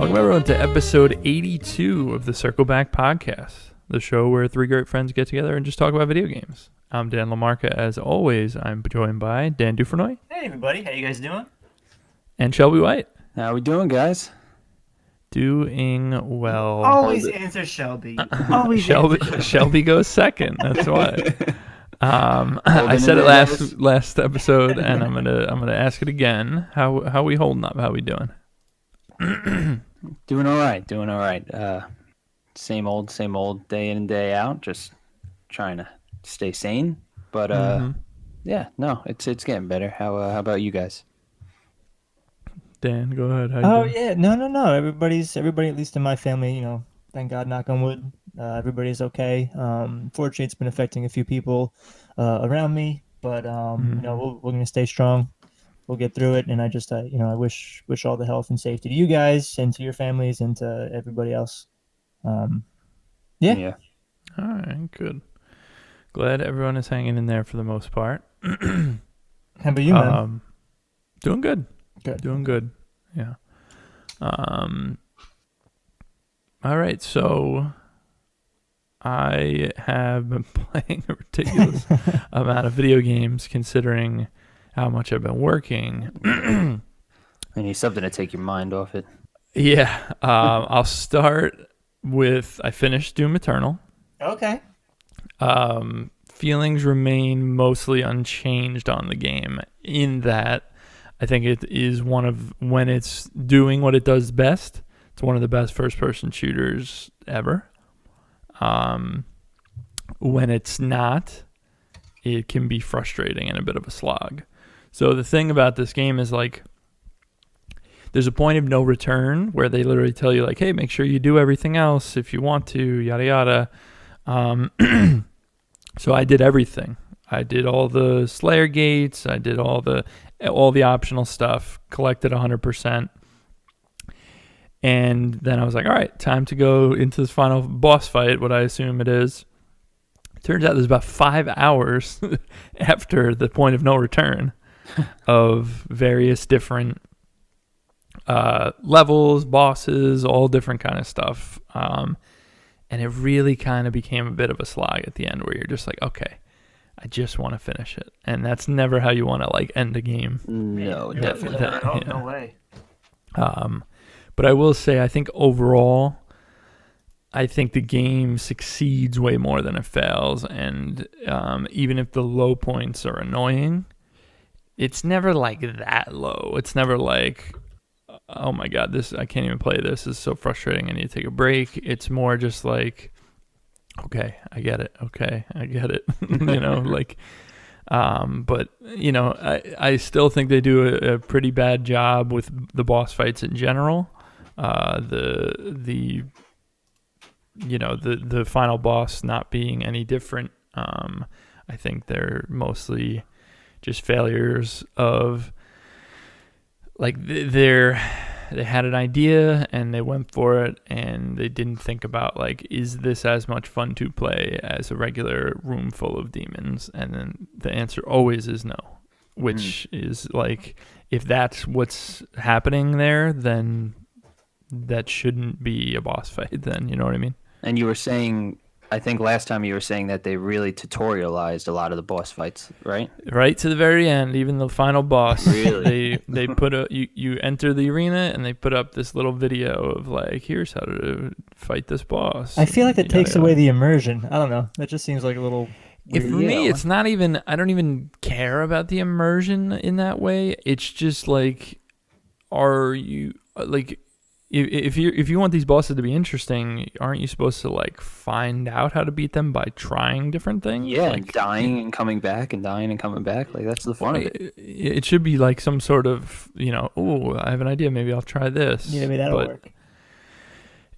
Welcome everyone to episode 82 of the Circle Back Podcast, the show where three great friends get together and just talk about video games. I'm Dan LaMarca. As always, I'm joined by Dan Dufresnoy. Hey everybody, how you guys doing? And Shelby White. How we doing, guys? Doing well. Always answer Shelby. Always Shelby goes second. That's why. I said it last episode, and I'm gonna ask it again. How we holding up? How we doing? Doing all right. Same old day in and day out. Just trying to stay sane. But yeah, no, it's getting better. How about you guys? Dan, go ahead. How you doing? Yeah, no. Everybody, at least in my family, thank God, knock on wood, everybody's okay. Fortunately, it's been affecting a few people around me, but we're gonna stay strong. We'll get through it, and I just, I wish all the health and safety to you guys and to your families and to everybody else. Yeah. All right, good. Glad everyone is hanging in there for the most part. How about you, man? Doing good. Good. Doing good. Yeah. All right, so I have been playing a ridiculous amount of video games considering how much I've been working. I need something to take your mind off it. Yeah. I'll start with I finished Doom Eternal. Okay. Feelings remain mostly unchanged on the game in that I think it is one of, when it's doing what it does best, it's one of the best first-person shooters ever. When it's not, it can be frustrating and a bit of a slog. So the thing about this game is, like, there's a point of no return where they literally tell you, like, hey, make sure you do everything else if you want to, yada, yada. So I did everything. I did all the Slayer gates. I did all the optional stuff, collected 100%. And then I was like, all right, time to go into this final boss fight, what I assume it is. Turns out there's about 5 hours after the point of no return of various different levels, bosses, all different kind of stuff. And it really kind of became a bit of a slog at the end where you're just like, okay, I just want to finish it. And that's never how you want to, like, end a game. No, definitely not. No way. But I will say, I think overall, I think the game succeeds way more than it fails. And even if the low points are annoying, it's never like that low. It's never like, oh my God, I can't even play this. This is so frustrating. I need to take a break. It's more just like, okay, I get it. Okay, I get it. But I still think they do a pretty bad job with the boss fights in general. The final boss not being any different. I think they're mostly just failures of, like, they had an idea and they went for it and they didn't think about, like, is this as much fun to play as a regular room full of demons? And then the answer always is no, which is like, if that's what's happening there, then that shouldn't be a boss fight then, you know what I mean? And you were saying, I think last time you were saying that they really tutorialized a lot of the boss fights, right? Right to the very end, even the final boss. Really? They put you enter the arena and they put up this little video of, like, here's how to fight this boss. I feel like that takes away the immersion. I don't know. That just seems like a little weird. For me, it's not even, I don't even care about the immersion in that way. It's just like, are you, like, if you want these bosses to be interesting, aren't you supposed to, like, find out how to beat them by trying different things? Yeah, like, dying and coming back and dying and coming back. Like, that's the fun of it. It should be like some sort of, oh, I have an idea. Maybe I'll try this. Yeah, maybe that'll work.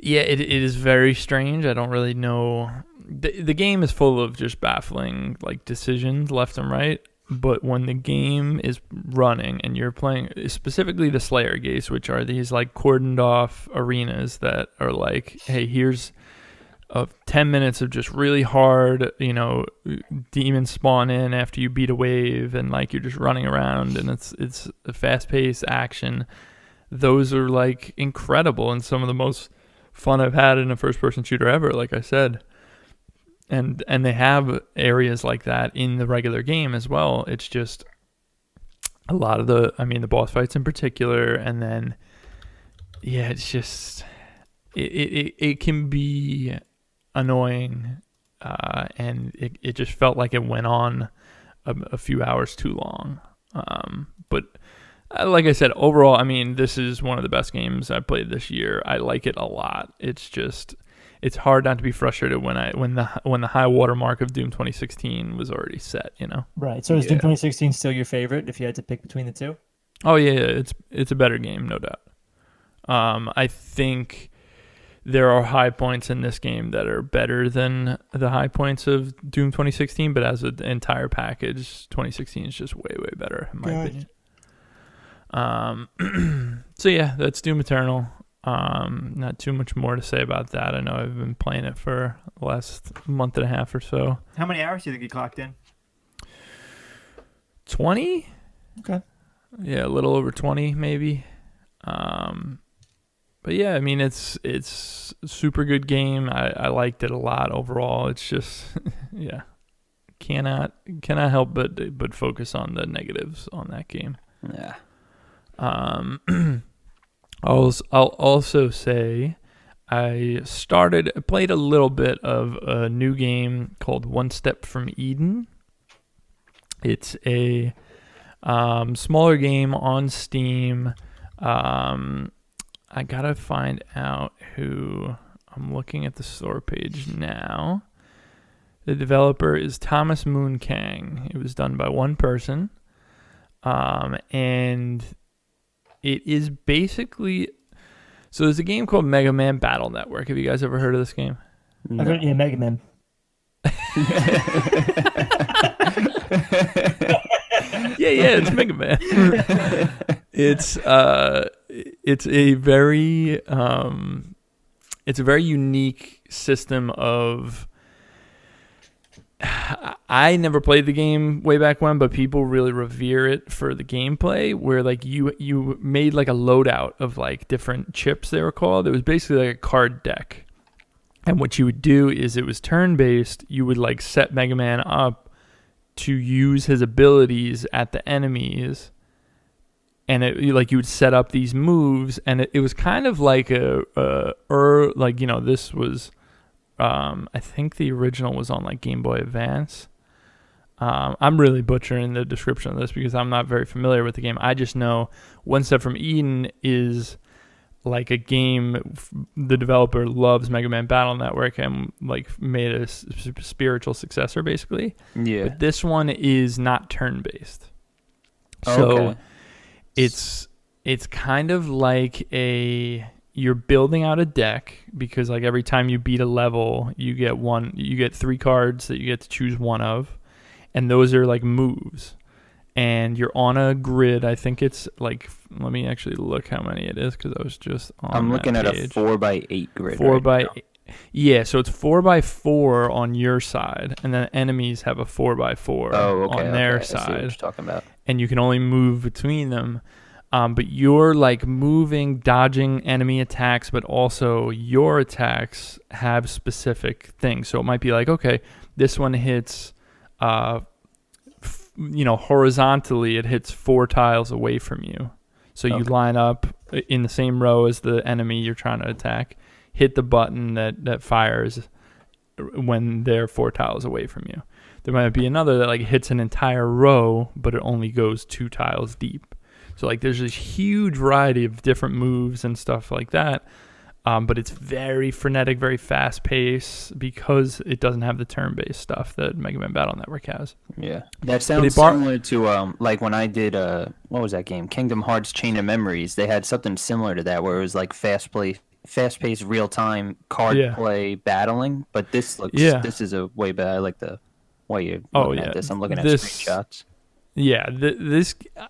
Yeah, it is very strange. I don't really know. The game is full of just baffling, like, decisions left and right. But when the game is running and you're playing, specifically the Slayer gates, which are these, like, cordoned off arenas that are like, hey, here's 10 minutes of just really hard, demons spawn in after you beat a wave and, like, you're just running around and it's a fast-paced action. those are like incredible and some of the most fun I've had in a first-person shooter ever, like I said. And they have areas like that in the regular game as well. It's just a lot of the boss fights in particular, and then it's just it can be annoying, and it just felt like it went on a few hours too long. But like I said, overall, this is one of the best games I've played this year. I like it a lot. It's hard not to be frustrated when the high water mark of Doom 2016 was already set, Right. So is Doom 2016 still your favorite if you had to pick between the two? Oh yeah, it's a better game, no doubt. I think there are high points in this game that are better than the high points of Doom 2016, but as an entire package, 2016 is just way, way better in my opinion. So yeah, that's Doom Eternal. Not too much more to say about that. I know I've been playing it for the last month and a half or so. How many hours do you think you clocked in? 20? Okay. Yeah, a little over 20 maybe. But yeah, it's a super good game. I liked it a lot overall. It's just yeah. Cannot help but focus on the negatives on that game. Yeah. I'll also say I played a little bit of a new game called One Step from Eden. It's a smaller game on Steam. I gotta find out who. I'm looking at the store page now. The developer is Thomas Moonkang. It was done by one person. And it is basically... So there's a game called Mega Man Battle Network. Have you guys ever heard of this game? No. I've heard, Mega Man. Yeah, it's Mega Man. It's a very unique system of... I never played the game way back when, but people really revere it for the gameplay, where like you made like a loadout of like different chips, they were called. It was basically like a card deck. And what you would do is, it was turn-based. You would like set Mega Man up to use his abilities at the enemies, and you would set up these moves, and it was kind of like this was... I think the original was on like Game Boy Advance. I'm really butchering the description of this because I'm not very familiar with the game. I just know One Step from Eden is like a game. The developer loves Mega Man Battle Network and like made a spiritual successor basically. Yeah. But this one is not turn-based. So it's kind of like you're building out a deck, because like every time you beat a level, you get 3 cards that you get to choose one of, and those are like moves, and you're on a grid. I think it's like, let me actually look how many it is, because I was just on I'm looking that at page. a 4x8 grid. 4x8. Yeah, so it's 4x4 on your side, and then enemies have a 4x4 on their side. I see what you're talking about. And you can only move between them. But you're like moving, dodging enemy attacks, but also your attacks have specific things. So it might be like, okay, this one hits, horizontally, it hits 4 tiles away from you. So you line up in the same row as the enemy you're trying to attack, hit the button that fires when they're 4 tiles away from you. There might be another that like hits an entire row, but it only goes 2 tiles deep. So like there's this huge variety of different moves and stuff like that, but it's very frenetic, very fast paced, because it doesn't have the turn-based stuff that Mega Man Battle Network has. Yeah, that sounds similar to like when I did what was that game? Kingdom Hearts Chain of Memories. They had something similar to that, where it was like fast-paced, real-time card play battling. But this is a way better. I like the way you're looking at this. I'm looking at screenshots. Yeah,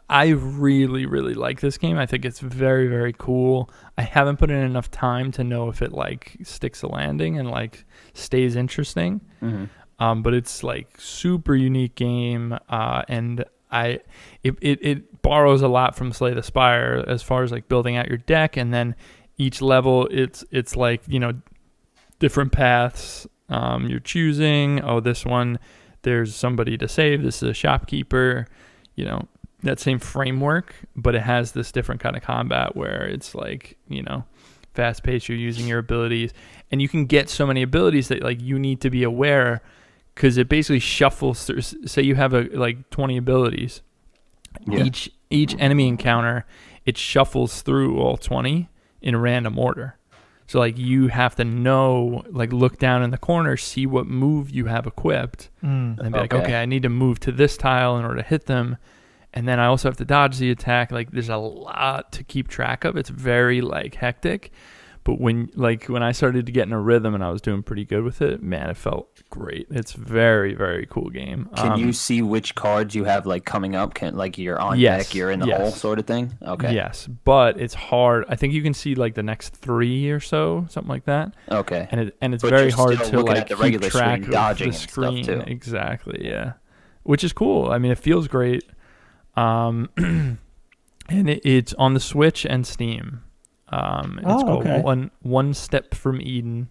I really, really like this game. I think it's very, very cool. I haven't put in enough time to know if it like sticks a landing and like stays interesting. Mm-hmm. But it's like super unique game, and it borrows a lot from Slay the Spire as far as like building out your deck, and then each level it's like, you know, different paths you're choosing. Oh, this one there's somebody to save, this is a shopkeeper, you know, that same framework, but it has this different kind of combat where it's like, you know, fast paced, you're using your abilities, and you can get so many abilities that like you need to be aware, because it basically shuffles through. Say you have like 20 abilities, each enemy encounter, it shuffles through all 20 in random order. So like you have to know, like look down in the corner, see what move you have equipped, and be like, okay, I need to move to this tile in order to hit them, and then I also have to dodge the attack. Like there's a lot to keep track of. It's very like hectic, but when I started to get in a rhythm and I was doing pretty good with it, man, it felt great. It's very, very cool game. Can you see which cards you have like coming up? Can like you're on deck, you're in the hole sort of thing? Okay. Yes, but it's hard. I think you can see like the next 3 or so, something like that. Okay. And it's but very hard to at like the regular keep track screen, dodging of the and screen. stuff too. Exactly. Yeah. Which is cool. I mean, it feels great. And it's on the Switch and Steam. It's called One Step from Eden.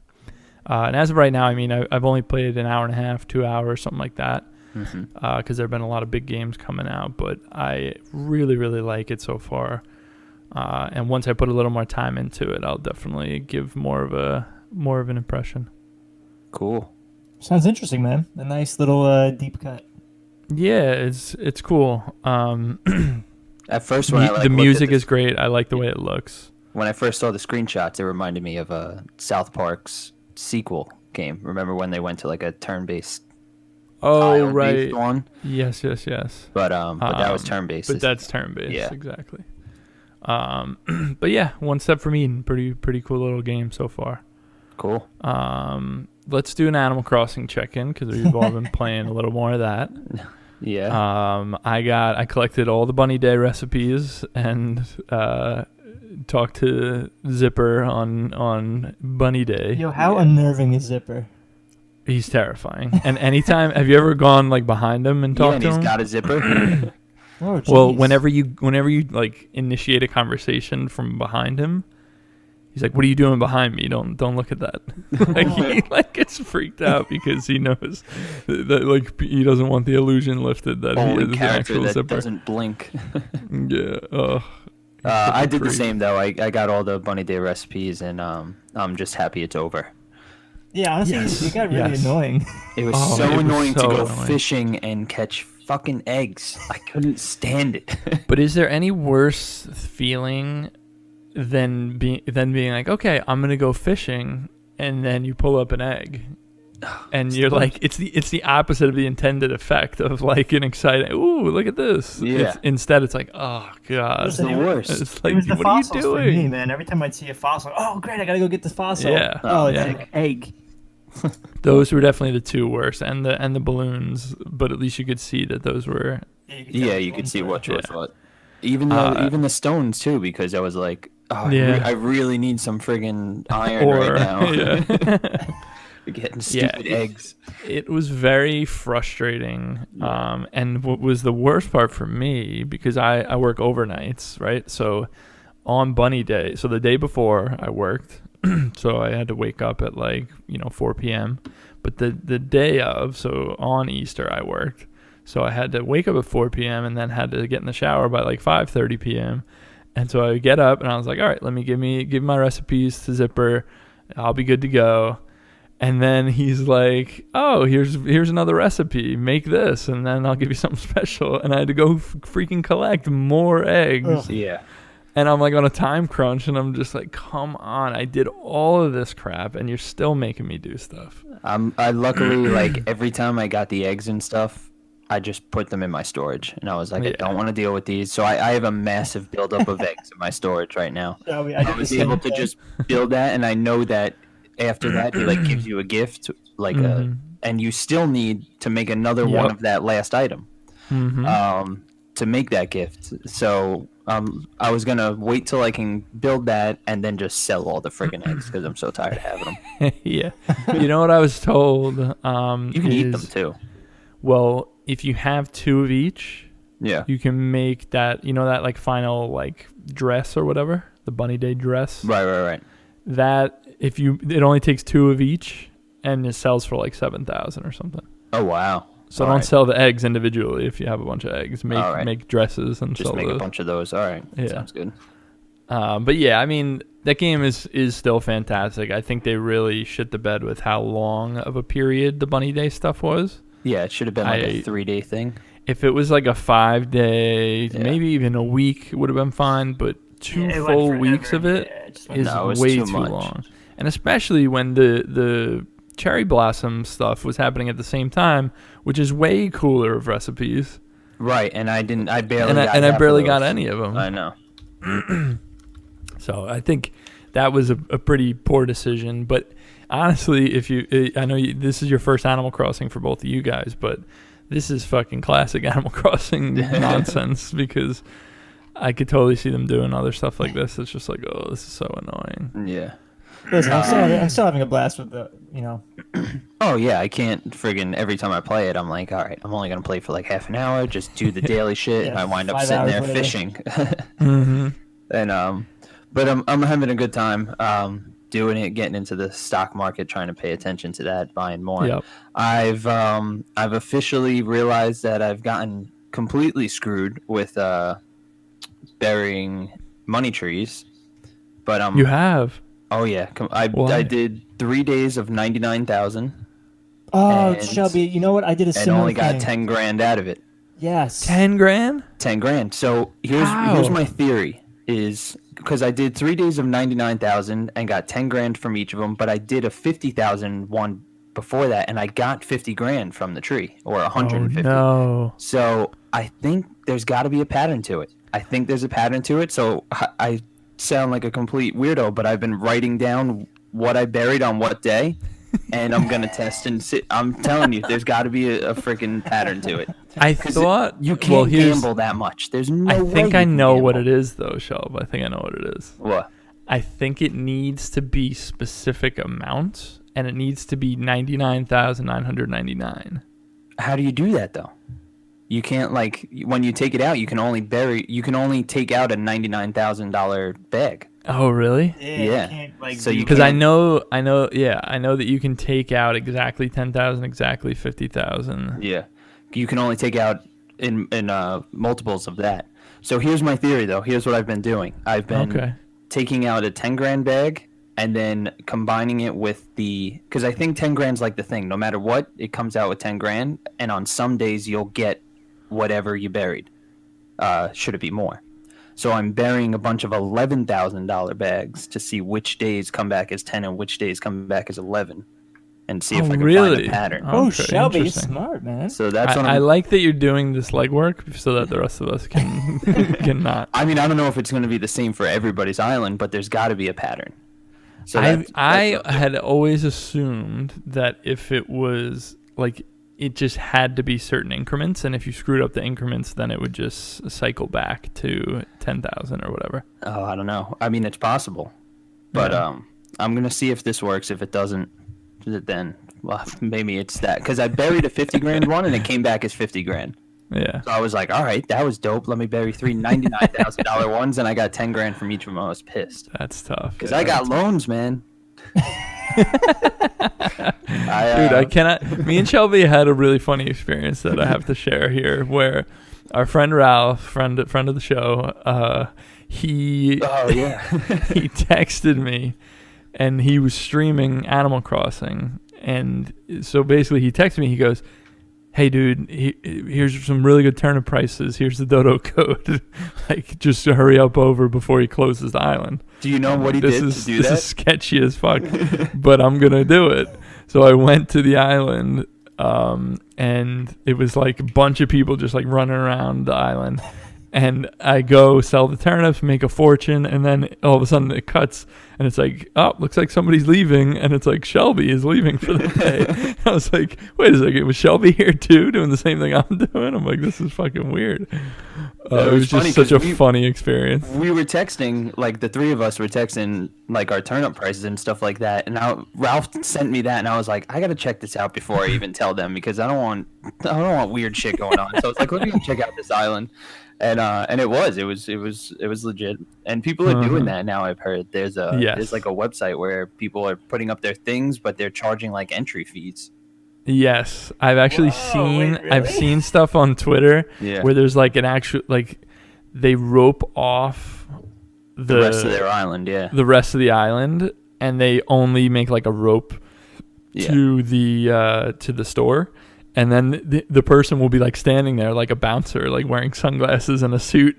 And as of right now, I mean, I've only played an hour and a half, 2 hours, something like that. Because there have been a lot of big games coming out, but I really, really like it so far. And once I put a little more time into it, I'll definitely give more of an impression. Cool. Sounds interesting, man. A nice little deep cut. Yeah, it's cool. At first, when the music is great. I like the way it looks. When I first saw the screenshots, it reminded me of South Park's sequel game. Remember when they went to like a turn-based? Oh, right. One? Yes. But that was turn-based. But that's turn-based. Yeah, exactly. But yeah, One Step from Eden, pretty cool little game so far. Cool. Let's do an Animal Crossing check-in because we've all been playing a little more of that. Yeah. I collected all the Bunny Day recipes and talked to Zipper on Bunny Day. Yo, how unnerving is Zipper? He's terrifying. And anytime, have you ever gone like behind him and talked to him? He's got a zipper. Oh, well, whenever you like initiate a conversation from behind him, he's like, "What are you doing behind me? Don't look at that." Like he like gets freaked out because he knows that like he doesn't want the illusion lifted that he is an actual zipper. Doesn't blink. Yeah. I did the same though. I got all the Bunny Day recipes, and I'm just happy it's over. Yeah, honestly, it got really annoying. It was so annoying to go fishing and catch fucking eggs. I couldn't stand it. But is there any worse feeling than being like, okay, I'm gonna go fishing, and then you pull up an egg, and you're like, it's the opposite of the intended effect of like an exciting, ooh, look at this. Yeah. Instead, it's like, oh god, it's the worst. It's like, it was the what are you fossils doing? for me, man. Every time I'd see a fossil, oh great, I gotta go get this fossil. Yeah. Oh, it's yeah. like egg. Those were definitely the two worst, and the balloons. But at least you could see that those were. Yeah, you could see what was what. Even the stones too, because I was like, oh, I really need some friggin' iron right now. Yeah. Getting stupid eggs. It was very frustrating. And what was the worst part for me, because I work overnights, right? So on Bunny Day, so the day before I worked, so I had to wake up at 4 p.m. But the day of, so on Easter I worked. So I had to wake up at 4 p.m. and then had to get in the shower by 5:30 p.m. And so I get up and I was like, all right, let me give my recipes to Zipper. I'll be good to go. And then he's like, oh, here's another recipe. Make this, and then I'll give you something special. And I had to go freaking collect more eggs. Ugh. Yeah. And I'm like on a time crunch, and I'm just like, come on, I did all of this crap, and you're still making me do stuff. I luckily, every time I got the eggs and stuff, I just put them in my storage. And I was like, I don't want to deal with these. So I have a massive buildup of eggs in my storage right now. I was able to just build that, and I know that after that, it gives you a gift, and you still need to make another one of that last item to make that gift. So I was gonna wait till I can build that and then just sell all the friggin' eggs because I'm so tired of having them. Yeah, you know what I was told? You can eat them too. Well, if you have 2 of each, Yeah. You can make that, that like final like dress or whatever, the Bunny Day dress. Right. That it only takes 2 of each, and it sells for like 7,000 or something. Oh wow. So don't sell the eggs individually. If you have a bunch of eggs, make dresses and just sell make those. a bunch of those. All right. Yeah. Sounds good. But yeah, I mean, that game is still fantastic. I think they really shit the bed with how long of a period the Bunny Day stuff was. Yeah, it should have been like a 3-day thing. If it was like a 5-day, maybe even a week would have been fine, but 2 full weeks of it is way too long. And especially when the cherry blossom stuff was happening at the same time, which is way cooler of recipes. Right, and I barely got any of them. I know. So I think that was a pretty poor decision. But honestly, I know this is your first Animal Crossing for both of you guys, but this is fucking classic Animal Crossing nonsense, because I could totally see them doing other stuff like this. It's just like, oh, this is so annoying. Yeah. Listen, I'm still having a blast with the. Oh yeah, I can't friggin' every time I play it, I'm like, all right, I'm only gonna play for like half an hour, just do the daily shit, and I wind up sitting there fishing. Mm-hmm. And but I'm having a good time doing it, getting into the stock market, trying to pay attention to that, buying more. Yep. I've officially realized that I've gotten completely screwed with burying money trees, but you have. Oh yeah, I did 3 days of 99,000. Oh, Shelby, you know what? I did a similar thing. And only got 10 grand out of it. Yes. 10 grand? 10 grand. So here's my theory, is because I did 3 days of 99,000 and got 10 grand from each of them, but I did a 50,000 one before that, and I got 50 grand from the tree, or 150. Oh, no. So I think there's got to be a pattern to it. So I sound like a complete weirdo, but I've been writing down what I buried on what day, and I'm gonna test and see. I'm telling you, there's got to be a freaking pattern to it. I thought you can't gamble that much. There's no way. I think I know what it is, though, Shelb. I think I know what it is. What? I think it needs to be specific amounts, and it needs to be 99,999. How do you do that, though? You can't, like, when you take it out, you can only take out a $99,000 bag. Oh, really? Yeah. So because I know that you can take out exactly 10,000, exactly 50,000. Yeah. You can only take out in multiples of that. So here's my theory, though. Here's what I've been doing. I've been taking out a 10 grand bag and then combining it with because I think 10 grand's like the thing. No matter what, it comes out with 10 grand, and on some days you'll get whatever you buried. Should it be more? So I'm burying a bunch of $11,000 bags to see which days come back as 10 and which days come back as 11, and see if I can find a pattern. Oh, Shelby, you're smart, man. So that's what I like that you're doing this legwork so that the rest of us can not. I mean, I don't know if it's going to be the same for everybody's island, but there's got to be a pattern. So I had always assumed that if it was like, it just had to be certain increments, and if you screwed up the increments, then it would just cycle back to 10,000 or whatever. Oh, I don't know. I mean, it's possible, but I'm gonna see if this works. If it doesn't, then maybe it's that, because I buried a 50 grand one and it came back as 50 grand. Yeah. So I was like, all right, that was dope. Let me bury 3 $99,000 ones, and I got 10 grand from each of them. I was pissed. That's tough. Because I got loans, man. Dude, I cannot. Me and Shelby had a really funny experience that I have to share here, where our friend Ralph, friend of the show, he he texted me, and he was streaming Animal Crossing, and so basically he texted me. He goes, "Hey, dude, here's some really good turnip prices. Here's the dodo code. Like, just to hurry up over before he closes the island." Do you know what he did to do that? This is sketchy as fuck, but I'm going to do it. So I went to the island, and it was like a bunch of people just like running around the island. And I go sell the turnips, make a fortune, and then all of a sudden it cuts, and it's like, oh, looks like somebody's leaving, and it's like Shelby is leaving for the day. I was like, wait a second, was Shelby here too, doing the same thing I'm doing? I'm like, this is fucking weird. It was just such a funny experience. We were texting, like the three of us were texting, like our turnip prices and stuff like that. And Ralph sent me that, and I was like, I gotta check this out before I even tell them because I don't want weird shit going on. So I was like, let me go check out this island. And it was legit, and people are doing that now. I've heard there's like a website where people are putting up their things, but they're charging like entry fees. Yes, I've actually I've seen stuff on Twitter where there's like an actual like they rope off the rest of their island, the rest of the island, and they only make like a rope to the store. And then the person will be like standing there like a bouncer, like wearing sunglasses and a suit,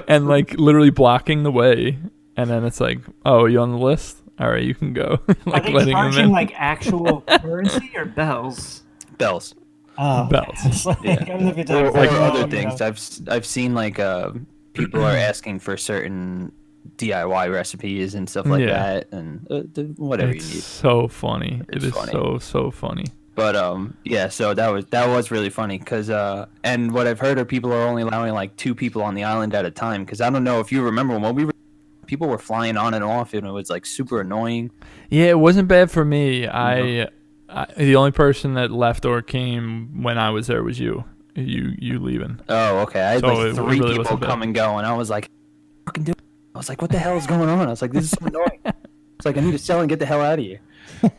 and like literally blocking the way. And then it's like, oh, are you on the list? All right, you can go. Like are they charging like actual currency or bells? Bells. Oh, bells. Like, or other things. I've seen like people are asking for certain DIY recipes and stuff like that, and whatever it's you need. So funny. It is funny. so funny. But so that was really funny because and what I've heard are people are only allowing like 2 people on the island at a time because I don't know if you remember when people were flying on and off and it was like super annoying. Yeah, it wasn't bad for me. I the only person that left or came when I was there was you leaving. Oh, okay. I had like 3 really people come and go, and I was like, fucking do it. I was like, what the hell is going on? I was like, this is so annoying. It's like I need to sell and get the hell out of here.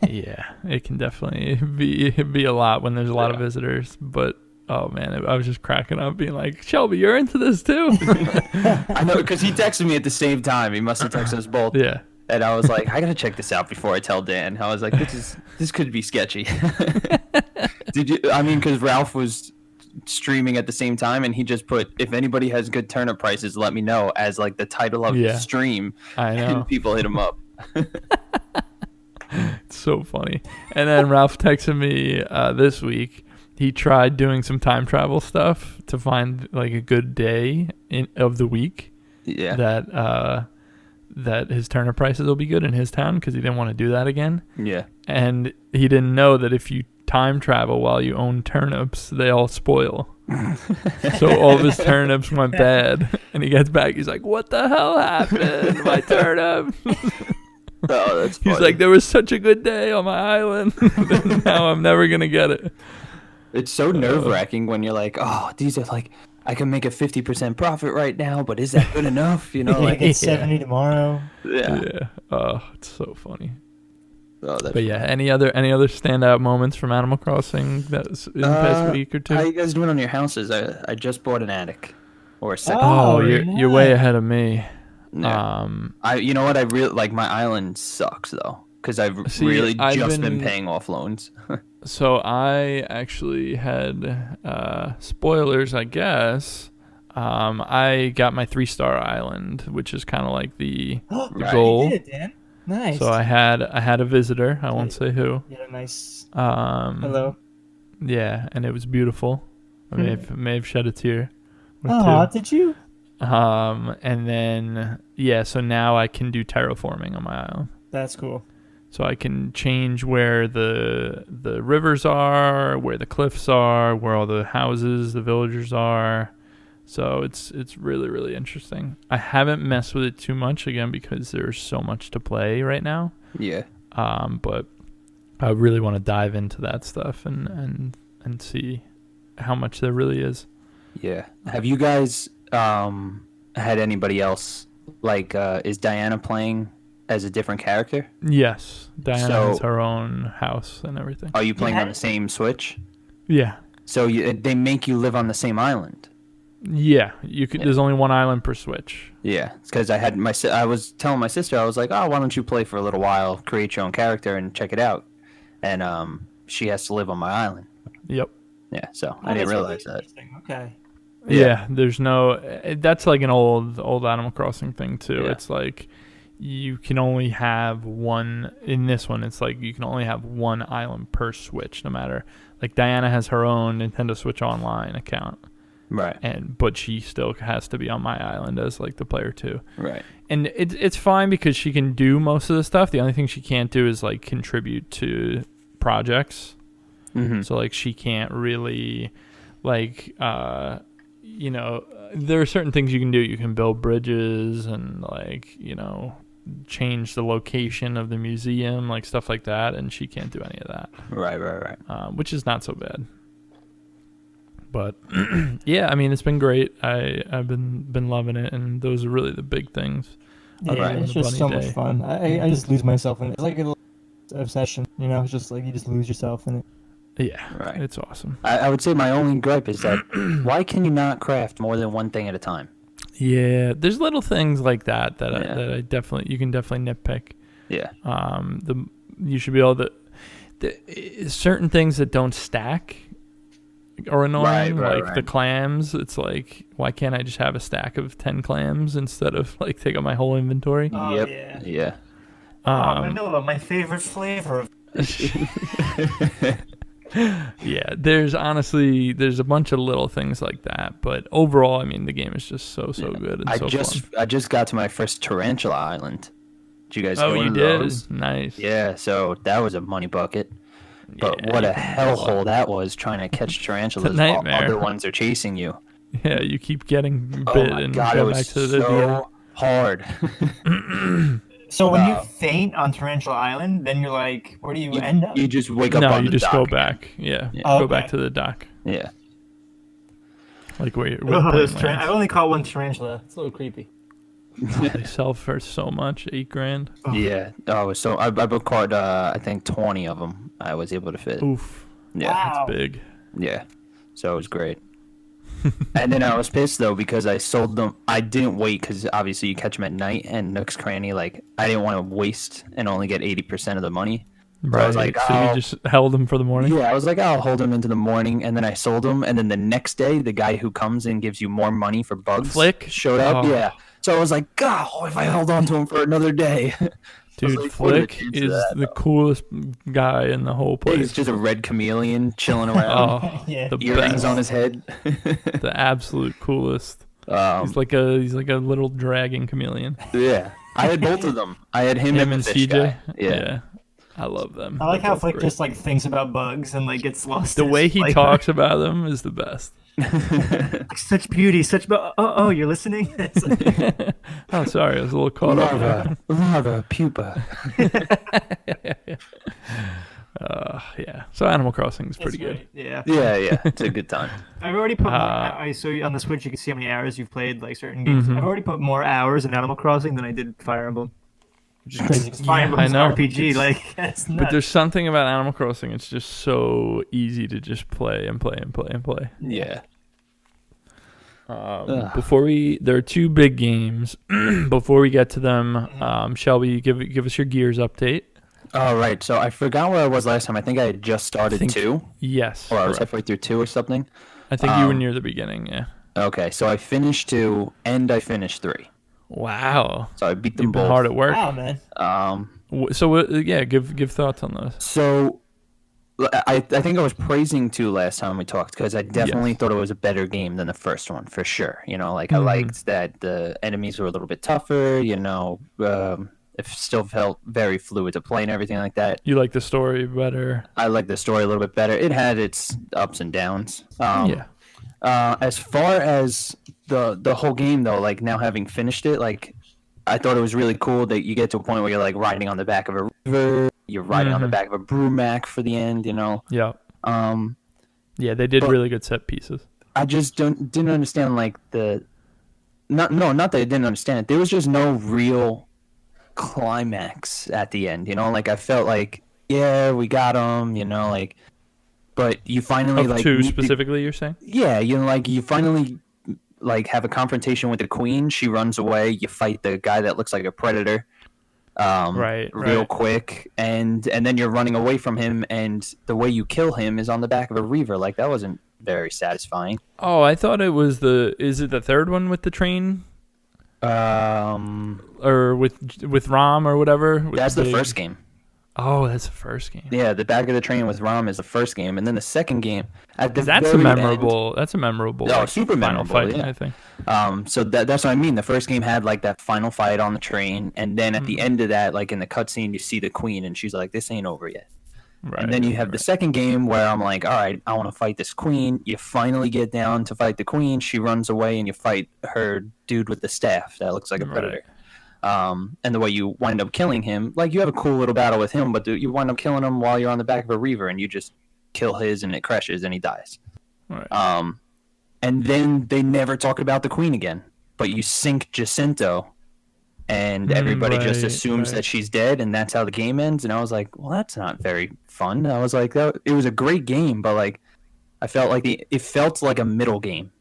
Yeah, it can definitely be a lot when there's a lot of visitors. But oh man, I was just cracking up, being like, Shelby, you're into this too. I know, because he texted me at the same time. He must have texted us both. Yeah. And I was like, I gotta check this out before I tell Dan. I was like, this could be sketchy. Did you? I mean, because Ralph was streaming at the same time, and he just put, if anybody has good turnip prices, let me know, as like the title of the stream. I know. And people hit him up. It's so funny. And then Ralph texted me this week. He tried doing some time travel stuff to find like a good day of the week. Yeah. That his turnip prices will be good in his town because he didn't want to do that again. Yeah. And he didn't know that if you time travel while you own turnips, they all spoil. So all of his turnips went bad. And he gets back. He's like, what the hell happened to my turnip? Oh, that's funny. He's like, there was such a good day on my island. Now I'm never going to get it. It's so nerve-wracking when you're like, oh, these are like, I can make a 50% profit right now, but is that good enough? You know, like it's 70 tomorrow. Yeah. Oh, it's so funny. Oh, but yeah, any other standout moments from Animal Crossing that was in the past week or two? How are you guys doing on your houses? I just bought an attic or a second. Oh, you're way ahead of me. Yeah. You know what? I really like my island sucks though, because I've been paying off loans. So I actually had spoilers, I guess. I got my 3-star island, which is kind of like the goal. You did it, Dan. Nice. So I had a visitor. I won't say who. You had a nice. Hello. Yeah, and it was beautiful. I may have shed a tear. Oh, did you? And then so now I can do terraforming on my island. That's cool. So I can change where the rivers are, where the cliffs are, where all the houses, the villagers are. So it's really, really interesting. I haven't messed with it too much again because there's so much to play right now. Yeah. But I really want to dive into that stuff and see how much there really is. Yeah. Have you guys had anybody else like is Diana playing as a different character? Yes. Diana has her own house and everything. Are you playing on the same Switch? Yeah. So they make you live on the same island? Yeah, you could. Yeah. There's only one island per Switch. Yeah, because I was telling my sister, I was like, oh, why don't you play for a little while, create your own character, and check it out. And she has to live on my island. Yep. Yeah, so I didn't realize that. Okay. Yeah, there's no. That's like an old Animal Crossing thing too. Yeah. It's like you can only have one. In this one, it's like you can only have one island per Switch, no matter. Like Diana has her own Nintendo Switch Online account. Right. But she still has to be on my island as like the player 2. Right. And it's fine because she can do most of the stuff. The only thing she can't do is like contribute to projects. Mm-hmm. So like she can't really like you know, there are certain things you can do. You can build bridges and like, you know, change the location of the museum, like stuff like that, and she can't do any of that. Right. Which is not so bad. But yeah, I mean, it's been great. I've been loving it, and those are really the big things. Yeah, it's just so much fun. I just lose myself in it. It's like a little obsession, you know. It's just like you just lose yourself in it. Yeah, right. It's awesome. I would say my only gripe is that why can you not craft more than one thing at a time? Yeah, there's little things like that I definitely you can definitely nitpick. Yeah. You should be able to certain things that don't stack are annoying, like the clams. It's like, why can't I just have a stack of 10 clams instead of like take up my whole inventory? Oh, yep. Yeah. Vanilla, my favorite flavor. Yeah, there's a bunch of little things like that, but overall, I mean, the game is just so good and fun. I just got to my first Tarantula Island. Did you guys go into did? Those? Nice. Yeah, so that was a money bucket. But what a hellhole that was, trying to catch tarantulas while other ones are chasing you. Yeah, you keep getting bit and go back to the so hard. So when you faint on Tarantula Island, then you're like, where do you end up? You just wake up on the dock. No, you just go back. Yeah. Go back to the dock. Yeah. Like where I've only caught one tarantula. It's a little creepy. They sell for so much, $8,000. Yeah. Oh, so I caught I think 20 of them. I was able to fit. Oof. Yeah. Wow. That's big. Yeah. So it was great. And then I was pissed though because I sold them. I didn't wait because obviously you catch them at night and Nook's Cranny. Like I didn't want to waste and only get 80% of the money. Right. I was like, so you just held them for the morning? Yeah, I was like, I'll hold them into the morning, and then I sold them, and then the next day, the guy who comes and gives you more money for bugs Flick showed up. Oh. Yeah, so I was like, God, if I held on to him for another day. Dude, like, Flick is the coolest guy in the whole place. He's just a red chameleon chilling around. Yeah. The earrings best. on his head. The absolute coolest. He's like a little dragon chameleon. Yeah, I had both of them. I had him and the fish CJ. guy. Yeah. I love them. I like how Flick just like thinks about bugs and like gets lost. The way he talks about them is the best. Such beauty, such oh, you're listening. Oh, sorry, I was a little caught up. Larva, pupa. Yeah. So Animal Crossing is pretty good. Yeah. Yeah. It's a good time. I've already put. I saw you on the Switch. You can see how many hours you've played like certain games. I've already put more hours in Animal Crossing than I did Fire Emblem. Which is crazy. Fire Emblem's an RPG. Like, that's nuts. But there's something about Animal Crossing. It's just so easy to just play and play and play and play. Yeah. There are two big games. Before we get to them, Shelby, give us your Gears update. All right. So I forgot where I was last time. I think I had just started 2. Yes. Or I was halfway through 2 or something. I think you were near the beginning. Yeah. Okay. So I finished 2 and I finished 3. Wow. So I beat them You've been both. hard at work. Wow, man. So give thoughts on those. So I think I was praising 2 last time we talked because I definitely thought it was a better game than the first one for sure. You know, like I liked that the enemies were a little bit tougher. You know, it still felt very fluid to play and everything like that. You like the story better? I like the story a little bit better. It had its ups and downs. As far as the whole game though, like now having finished it, like I thought it was really cool that you get to a point where you're like riding on the back of a river, you're riding on the back of a Brumac for the end, you know. Yeah. Yeah, they did really good set pieces. I just didn't understand like not that I didn't understand it. There was just no real climax at the end, you know. Like I felt like we got them, you know, like. But you finally like 2 specifically, you're saying? Yeah, you know, like you finally like have a confrontation with the queen. She runs away. You fight the guy that looks like a predator, real quick, and then you're running away from him. And the way you kill him is on the back of a reaver. Like that wasn't very satisfying. Oh, I thought it was Is it the third one with the train? Or with Rom or whatever? That's the first game. Oh, that's the first game. Yeah, the back of the train with Rom is the first game, and then the second game at the that's very memorable. end, that's a memorable. Oh, like, super final memorable, fight, yeah. I think. So that's what I mean. The first game had like that final fight on the train, and then at the end of that, like in the cutscene, you see the queen, and she's like, "This ain't over yet." Right, and then you have the second game where I'm like, all right, I want to fight this queen. You finally get down to fight the queen. She runs away, and you fight her dude with the staff that looks like a predator. And the way you wind up killing him, like you have a cool little battle with him, but you wind up killing him while you're on the back of a Reaver, and you just kill his, and it crashes, and he dies. Right. And then they never talk about the queen again, but you sink Jacinto, and everybody just assumes that she's dead, and that's how the game ends. And I was like, well, that's not very fun. I was like, it was a great game, but like, I felt like it felt like a middle game.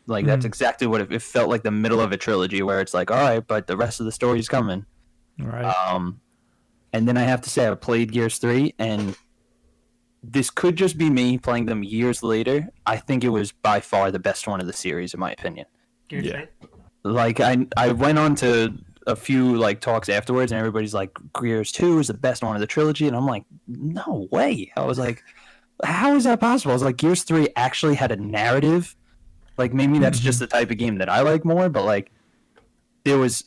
Like that's exactly what it felt like, the middle of a trilogy where it's like, all right, but the rest of the story's coming. Right. And then I have to say I played Gears 3, and this could just be me playing them years later. I think it was by far the best one of the series, in my opinion. Gears 3? Like I went on to a few like talks afterwards, and everybody's like, Gears 2 is the best one of the trilogy, and I'm like, no way. I was like, how is that possible? I was like, Gears 3 actually had a narrative. Like maybe that's just the type of game that I like more, but like there was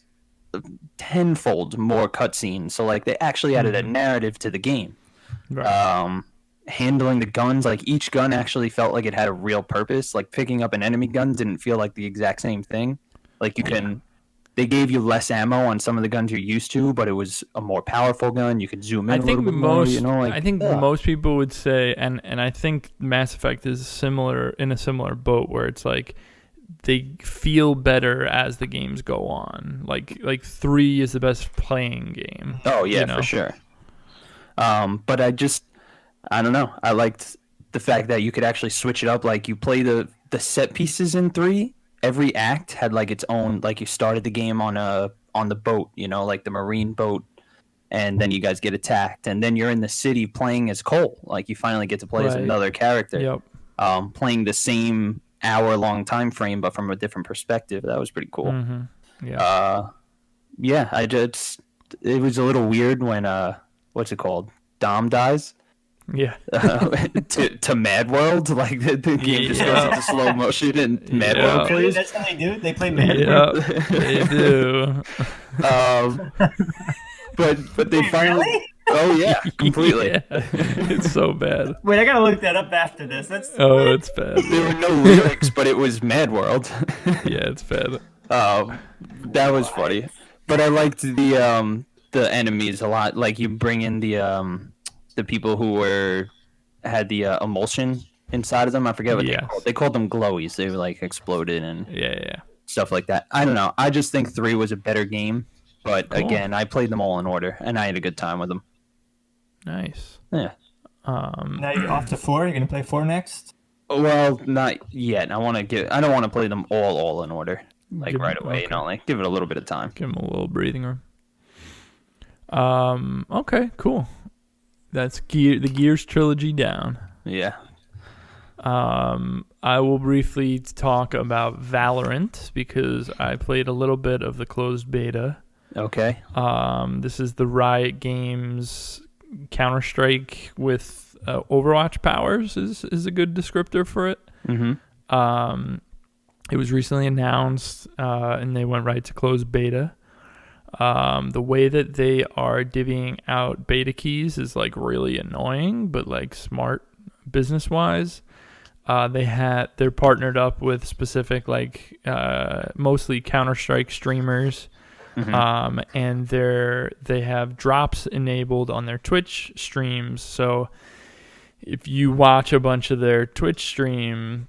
tenfold more cutscenes, so like they actually added a narrative to the game. Right. Handling the guns, like each gun actually felt like it had a real purpose. Like picking up an enemy gun didn't feel like the exact same thing. Like you can, they gave you less ammo on some of the guns you're used to, but it was a more powerful gun. You could zoom in a little bit more. You know, like, I think most people would say, and I think Mass Effect is in a similar boat where it's like they feel better as the games go on. Like 3 is the best playing game. Oh yeah, for sure. But I don't know. I liked the fact that you could actually switch it up. Like you play the set pieces in 3. Every act had like its own. Like you started the game on the boat, you know, like the marine boat, and then you guys get attacked, and then you're in the city playing as Cole. Like you finally get to play as another character. Yep. Playing the same hour-long time frame, but from a different perspective. That was pretty cool. Mm-hmm. Yeah. It was a little weird when what's it called? Dom dies. Yeah. To Mad World, like the game just goes into slow motion and Mad World plays. That's how they do it. They play Mad World. They do. But they finally. Really? Oh yeah, completely. Yeah. It's so bad. Wait, I gotta look that up after this. It's bad. There were no lyrics, but it was Mad World. Yeah, it's bad. That was funny. But I liked the enemies a lot. Like you bring in the people who had the emulsion inside of them. I forget what they called. They called them glowies. They were like exploded and stuff like that. I don't know. I just think 3 was a better game. But again, I played them all in order, and I had a good time with them. Nice. Yeah. Now you're off to 4. You're gonna play 4 next? Well, not yet. I don't want to play them all in order, like right away. Okay. You know, like give it a little bit of time. Give them a little breathing room. Okay, cool. That's the Gears trilogy down. Yeah. I will briefly talk about Valorant because I played a little bit of the closed beta. Okay. This is the Riot Games Counter-Strike with Overwatch powers is a good descriptor for it. Mm-hmm. It was recently announced, and they went right to closed beta. The way that they are divvying out beta keys is like really annoying, but like smart business-wise. They're partnered up with specific like mostly Counter-Strike streamers. Mm-hmm. And they have drops enabled on their Twitch streams. So if you watch a bunch of their Twitch stream,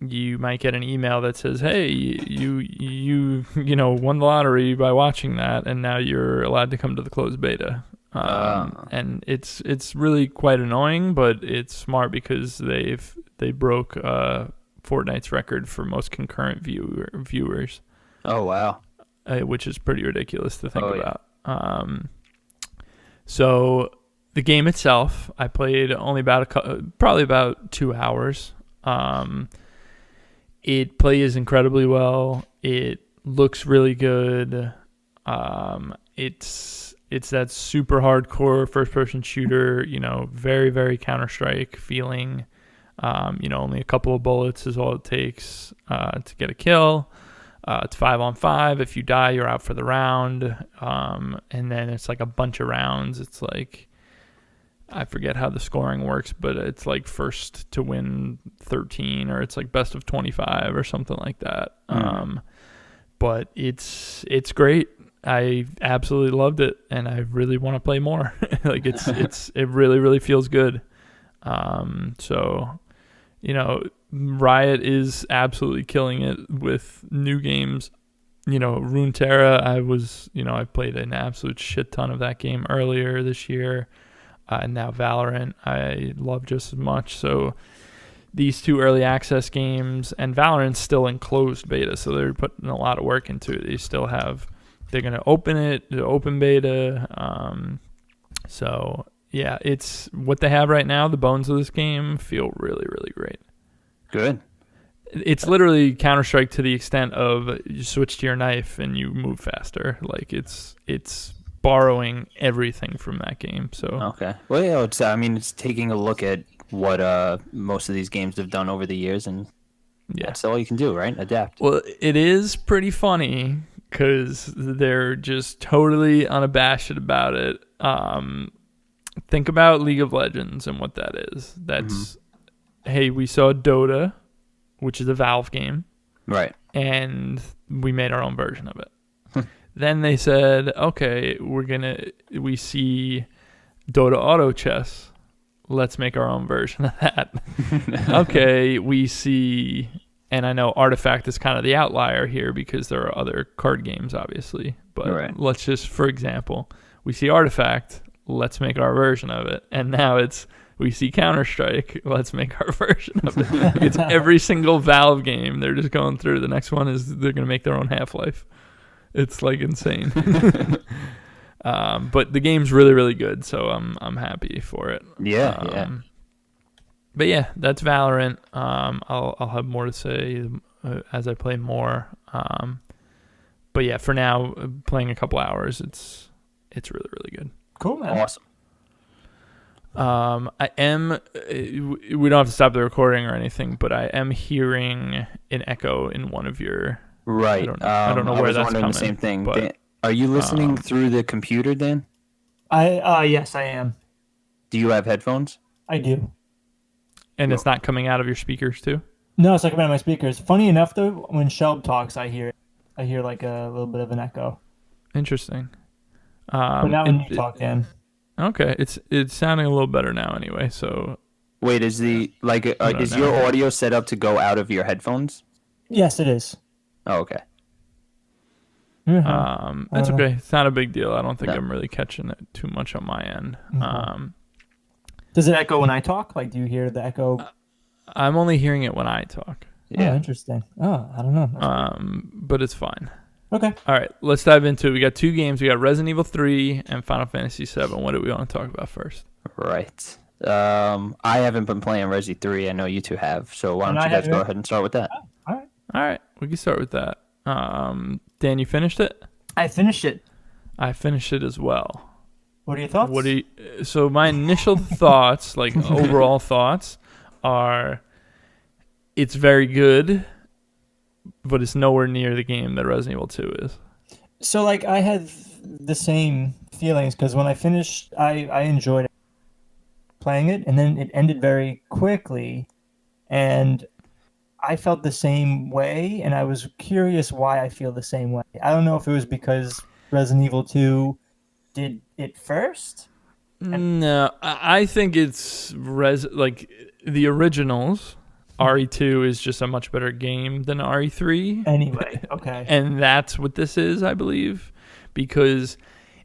you might get an email that says, "Hey, you won the lottery by watching that, and now you're allowed to come to the closed beta." And it's really quite annoying, but it's smart because they broke Fortnite's record for most concurrent viewers. Oh wow. Which is pretty ridiculous to think about. So the game itself, I played only probably about 2 hours. It plays incredibly well. It looks really good. It's it's that super hardcore first-person shooter, very, very Counter-Strike feeling. Only a couple of bullets is all it takes to get a kill. It's 5-on-5. If you die, you're out for the round. And then it's like a bunch of rounds. It's like, I forget how the scoring works, but it's like first to win 13, or it's like best of 25 or something like that. But it's great. I absolutely loved it, and I really want to play more. Like it really, really feels good. So, Riot is absolutely killing it with new games. Runeterra, I played an absolute shit ton of that game earlier this year. And now Valorant, I love just as much. So these two early access games, and Valorant's still in closed beta, so they're putting a lot of work into it. They're going to open it, the open beta. So yeah, it's what they have right now. The bones of this game feel really, really great. Good. It's literally Counter-Strike to the extent of you switch to your knife and you move faster. Like it's borrowing everything from that game. So okay. Well, yeah, it's taking a look at what most of these games have done over the years, and that's all you can do, right? Adapt. Well, it is pretty funny because they're just totally unabashed about it. Think about League of Legends and what that is. That's hey, we saw Dota, which is a Valve game, right? And we made our own version of it. Then they said, okay, we see Dota Auto Chess. Let's make our own version of that. Okay, we see, and I know Artifact is kind of the outlier here because there are other card games, obviously. But let's just, for example, we see Artifact. Let's make our version of it. And now we see Counter-Strike. Let's make our version of it. It's every single Valve game. They're just going through. The next one is they're going to make their own Half-Life. It's like insane. But the game's really, really good, so I'm happy for it. Yeah. But yeah, that's Valorant. I'll have more to say as I play more. But yeah, for now, playing a couple hours, it's really, really good. Cool, man. Awesome. I am. We don't have to stop the recording or anything, but I am hearing an echo in one of your. Right. I don't know where that's coming. The same thing. But, Dan, are you listening through the computer, Dan? Yes, I am. Do you have headphones? I do. And it's not coming out of your speakers too? No, it's not coming out of my speakers. Funny enough, though, when Shelb talks, I hear like a little bit of an echo. Interesting. But now when you talk, Dan. Okay, it's sounding a little better now anyway. So wait, is your audio set up to go out of your headphones? Yes, it is. Oh, okay. That's okay. It's not a big deal. I don't think I'm really catching it too much on my end. Does it echo when I talk? Like, do you hear the echo? I'm only hearing it when I talk. Yeah. Oh, interesting. Oh, I don't know. But it's fine. Okay. All right, let's dive into it. We got two games. We got Resident Evil 3 and Final Fantasy 7. What do we want to talk about first? Right. I haven't been playing Resi 3. I know you two have. So why don't you guys go ahead and start with that? All right. All right, we can start with that. Dan, you finished it? I finished it. I finished it as well. What are your thoughts? So my initial thoughts, like overall thoughts, are it's very good, but it's nowhere near the game that Resident Evil 2 is. So like I had the same feelings because when I finished, I enjoyed playing it, and then it ended very quickly, and I felt the same way, and I was curious why I feel the same way. I don't know if it was because Resident Evil 2 did it first. No, I think it's like the originals. RE2 is just a much better game than RE3. Anyway, okay. And that's what this is, I believe, because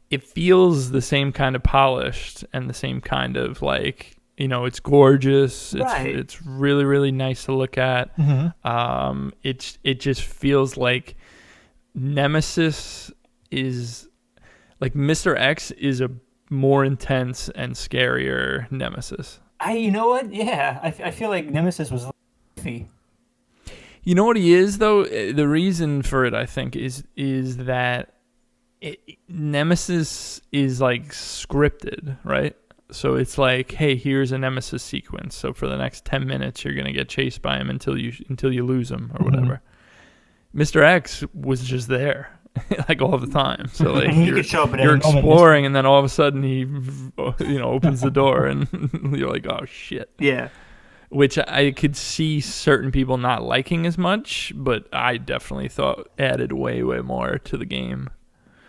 it feels the same kind of polished and the same kind of like, it's gorgeous. It's really, really nice to look at. Mm-hmm. It just feels like Nemesis is like Mr. X is a more intense and scarier Nemesis. You know what? Yeah, I feel like Nemesis was goofy. You know what he is though? The reason for it, I think, is that Nemesis is like scripted, right? So it's like, hey, here's a Nemesis sequence. So for the next 10 minutes, you're gonna get chased by him until you lose him or whatever. Mr. X was just there, like all the time. So like he could show up at you're any moment. exploring, and then all of a sudden he, opens the door, and you're like, oh shit. Yeah. Which I could see certain people not liking as much, but I definitely thought added way, way more to the game.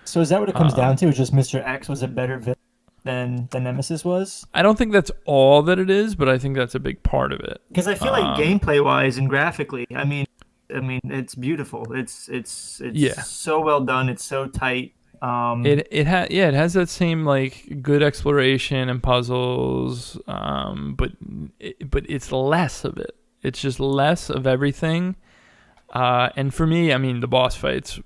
So is that what it comes down to? Is just Mr. X was a better villain than Nemesis was? I don't think that's all that it is, but I think that's a big part of it. Because I feel like gameplay-wise and graphically, I mean, it's beautiful. It's so well done. It's so tight. It has that same like good exploration and puzzles, but it's less of it. It's just less of everything. And for me, I mean, the boss fights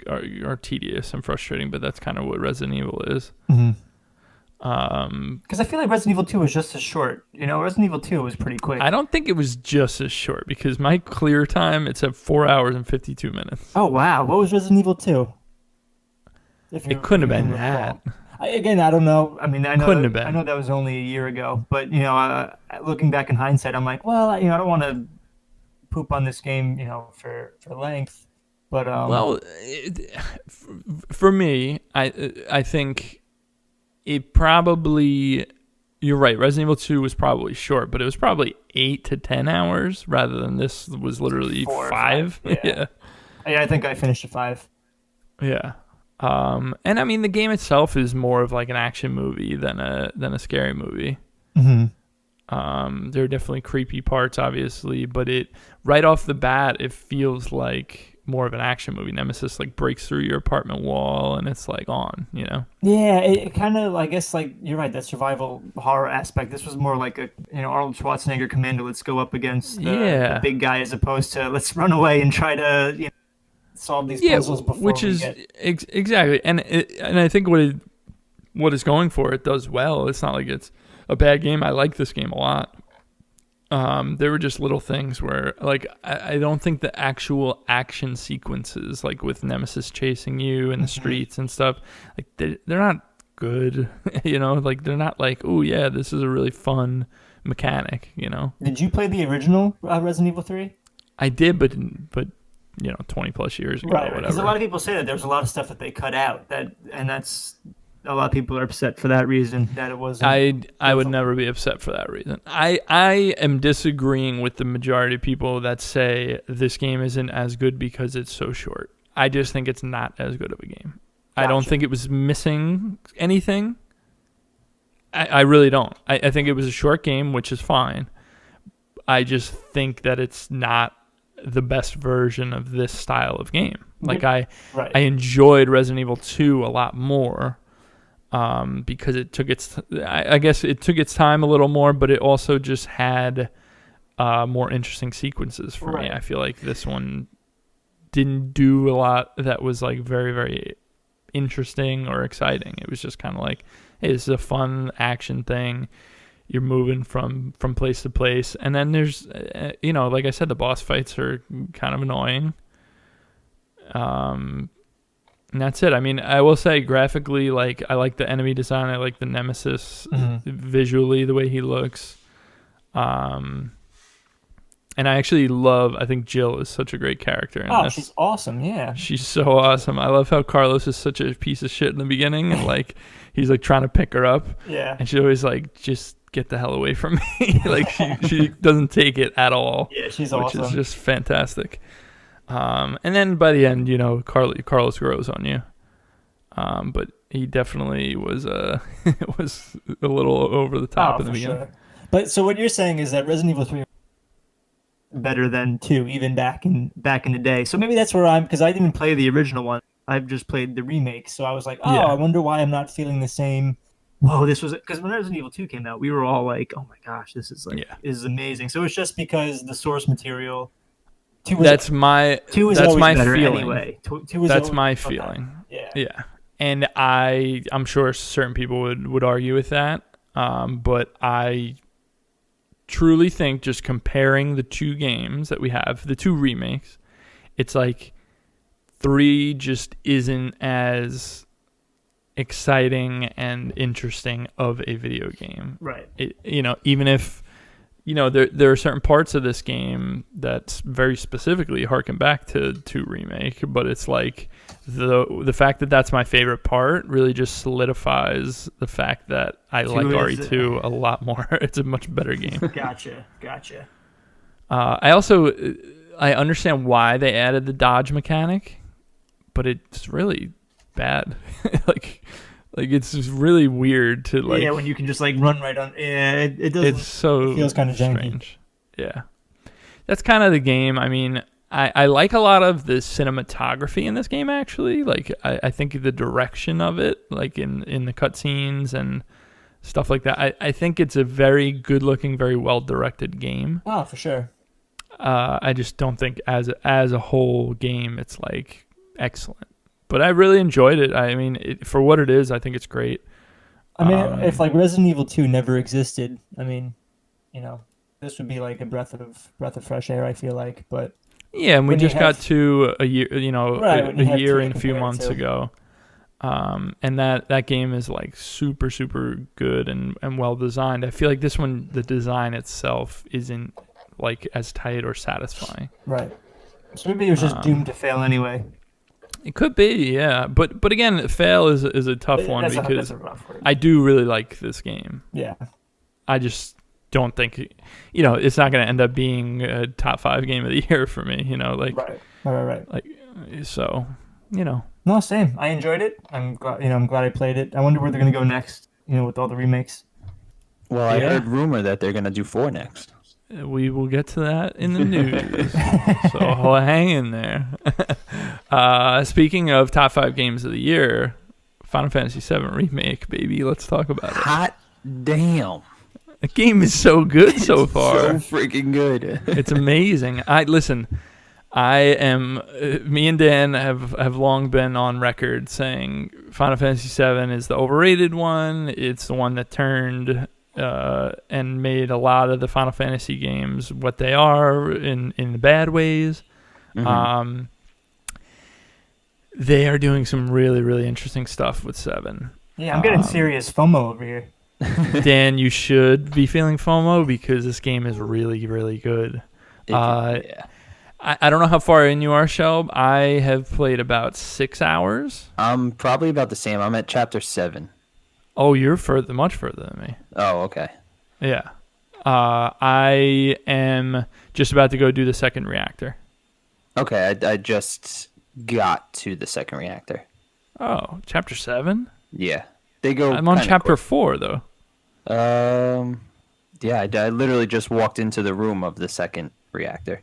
are tedious and frustrating, but that's kind of what Resident Evil is. Mm-hmm. Because I feel like Resident Evil 2 was just as short. Resident Evil 2 was pretty quick. I don't think it was just as short because my clear time, it's at 4 hours and 52 minutes. Oh, wow. What was Resident Evil 2? It couldn't have been that. I don't know. I mean, I know couldn't have been. I know that was only a year ago, but looking back in hindsight, I'm like, well, I don't want to poop on this game, for length. But for me, I think it probably. You're right. Resident Evil 2 was probably short, but it was probably 8 to 10 hours rather than this was literally 5. Yeah. I think I finished at 5. Yeah. And I mean, the game itself is more of like an action movie than a scary movie. Mm-hmm. There are definitely creepy parts, obviously, but right off the bat, it feels like more of an action movie. Nemesis like breaks through your apartment wall, and it's like on, Yeah, it kind of, I guess, like you're right, that survival horror aspect. This was more like a Arnold Schwarzenegger Commando. Let's go up against the big guy, as opposed to let's run away and try to solve these puzzles before which is exactly, and I think what it's going for, it does well. It's not like it's a bad game. I like this game a lot. There were just little things where, like, I don't think the actual action sequences, like with Nemesis chasing you in the streets and stuff, like they're not good. Like they're not like, oh yeah, this is a really fun mechanic. Did you play the original Resident Evil 3? I did, but 20 plus years ago, right? Because a lot of people say that there's a lot of stuff that they cut out, and that's a lot of people are upset for that reason, that it wasn't. I would never be upset for that reason. I am disagreeing with the majority of people that say this game isn't as good because it's so short. I just think it's not as good of a game. Gotcha. I don't think it was missing anything. I really don't. I think it was a short game, which is fine. I just think that it's not the best version of this style of game. Like I enjoyed Resident Evil 2 a lot more. Because it took I guess it took its time a little more, but it also just had more interesting sequences for me. I feel like this one didn't do a lot that was like very, very interesting or exciting. It was just kind of like, hey, this is a fun action thing. You're moving from place to place, and then there's like I said, the boss fights are kind of annoying. And that's it. I mean, I will say graphically, like, I like the enemy design. I like the Nemesis visually, the way he looks. And I actually I think Jill is such a great character in this. Oh, she's awesome, yeah. She's so awesome. I love how Carlos is such a piece of shit in the beginning, and like he's like trying to pick her up. Yeah. And she's always like, just get the hell away from me. Like she doesn't take it at all. Yeah, she's awesome. Which is just fantastic. And then by the end, Carlos grows on you. But he definitely was was a little over the top in the beginning. Sure. But so what you're saying is that Resident Evil 3 better than 2, even back in the day. So maybe that's where because I didn't play the original one. I've just played the remake. So I was like, I wonder why I'm not feeling the same. Whoa, this was because when Resident Evil 2 came out, we were all like, oh my gosh, this is amazing. So it's just because the source material. That's my feeling. Anyway. That's my feeling. Yeah. And I'm sure certain people would argue with that. But I truly think, just comparing the two games that we have, the two remakes, it's like 3 just isn't as exciting and interesting of a video game. Right. Even if there are certain parts of this game that very specifically harken back to 2 Remake, but it's like the fact that that's my favorite part really just solidifies the fact that I like RE2 a lot more. It's a much better game. Gotcha. I understand why they added the dodge mechanic, but it's really bad. like it's just really weird to like. Yeah, when you can just like run right on. Yeah, it does. It feels kind of strange. Yeah, that's kind of the game. I mean, I like a lot of the cinematography in this game. Actually, like I think the direction of it, like in the cutscenes and stuff like that. I think it's a very good looking, very well directed game. Oh, for sure. I just don't think as a whole game it's like excellent. But I really enjoyed it. I mean, for what it is, I think it's great. I mean, if like Resident Evil 2 never existed, I mean, this would be like a breath of fresh air. I feel like, but yeah, and we just got to a year, right, a year and a few months ago, and that game is like super super good and well designed. I feel like this one, the design itself isn't like as tight or satisfying. Right. So maybe it was just doomed to fail anyway. It could be, yeah, but again, fail is a tough one because I do really like this game. Yeah, I just don't think it's not going to end up being a top 5 game of the year for me. Right. Like so, No, same. I enjoyed it. I'm glad I played it. I wonder where they're going to go next. With all the remakes. Well, I heard rumor that they're going to do 4 next. We will get to that in the news. So hang in there. Speaking of top 5 games of the year, Final Fantasy VII Remake, baby. Let's talk about it. Hot damn. The game is so good so far. So freaking good. It's amazing. Me and Dan have long been on record saying Final Fantasy VII is the overrated one. It's the one that turned and made a lot of the Final Fantasy games what they are in the bad ways. Mm-hmm. They are doing some really, really interesting stuff with 7. Yeah, I'm getting serious FOMO over here. Dan, you should be feeling FOMO because this game is really, really good. Yeah. I don't know how far in you are, Shelb. I have played about 6 hours. I'm probably about the same. I'm at chapter 7. Oh, you're much further than me. Oh, okay. Yeah. I am just about to go do the second reactor. Okay, I just got to the second reactor. Oh, chapter 7? Yeah. They go. I'm on chapter 4, though. Yeah, I literally just walked into the room of the second reactor.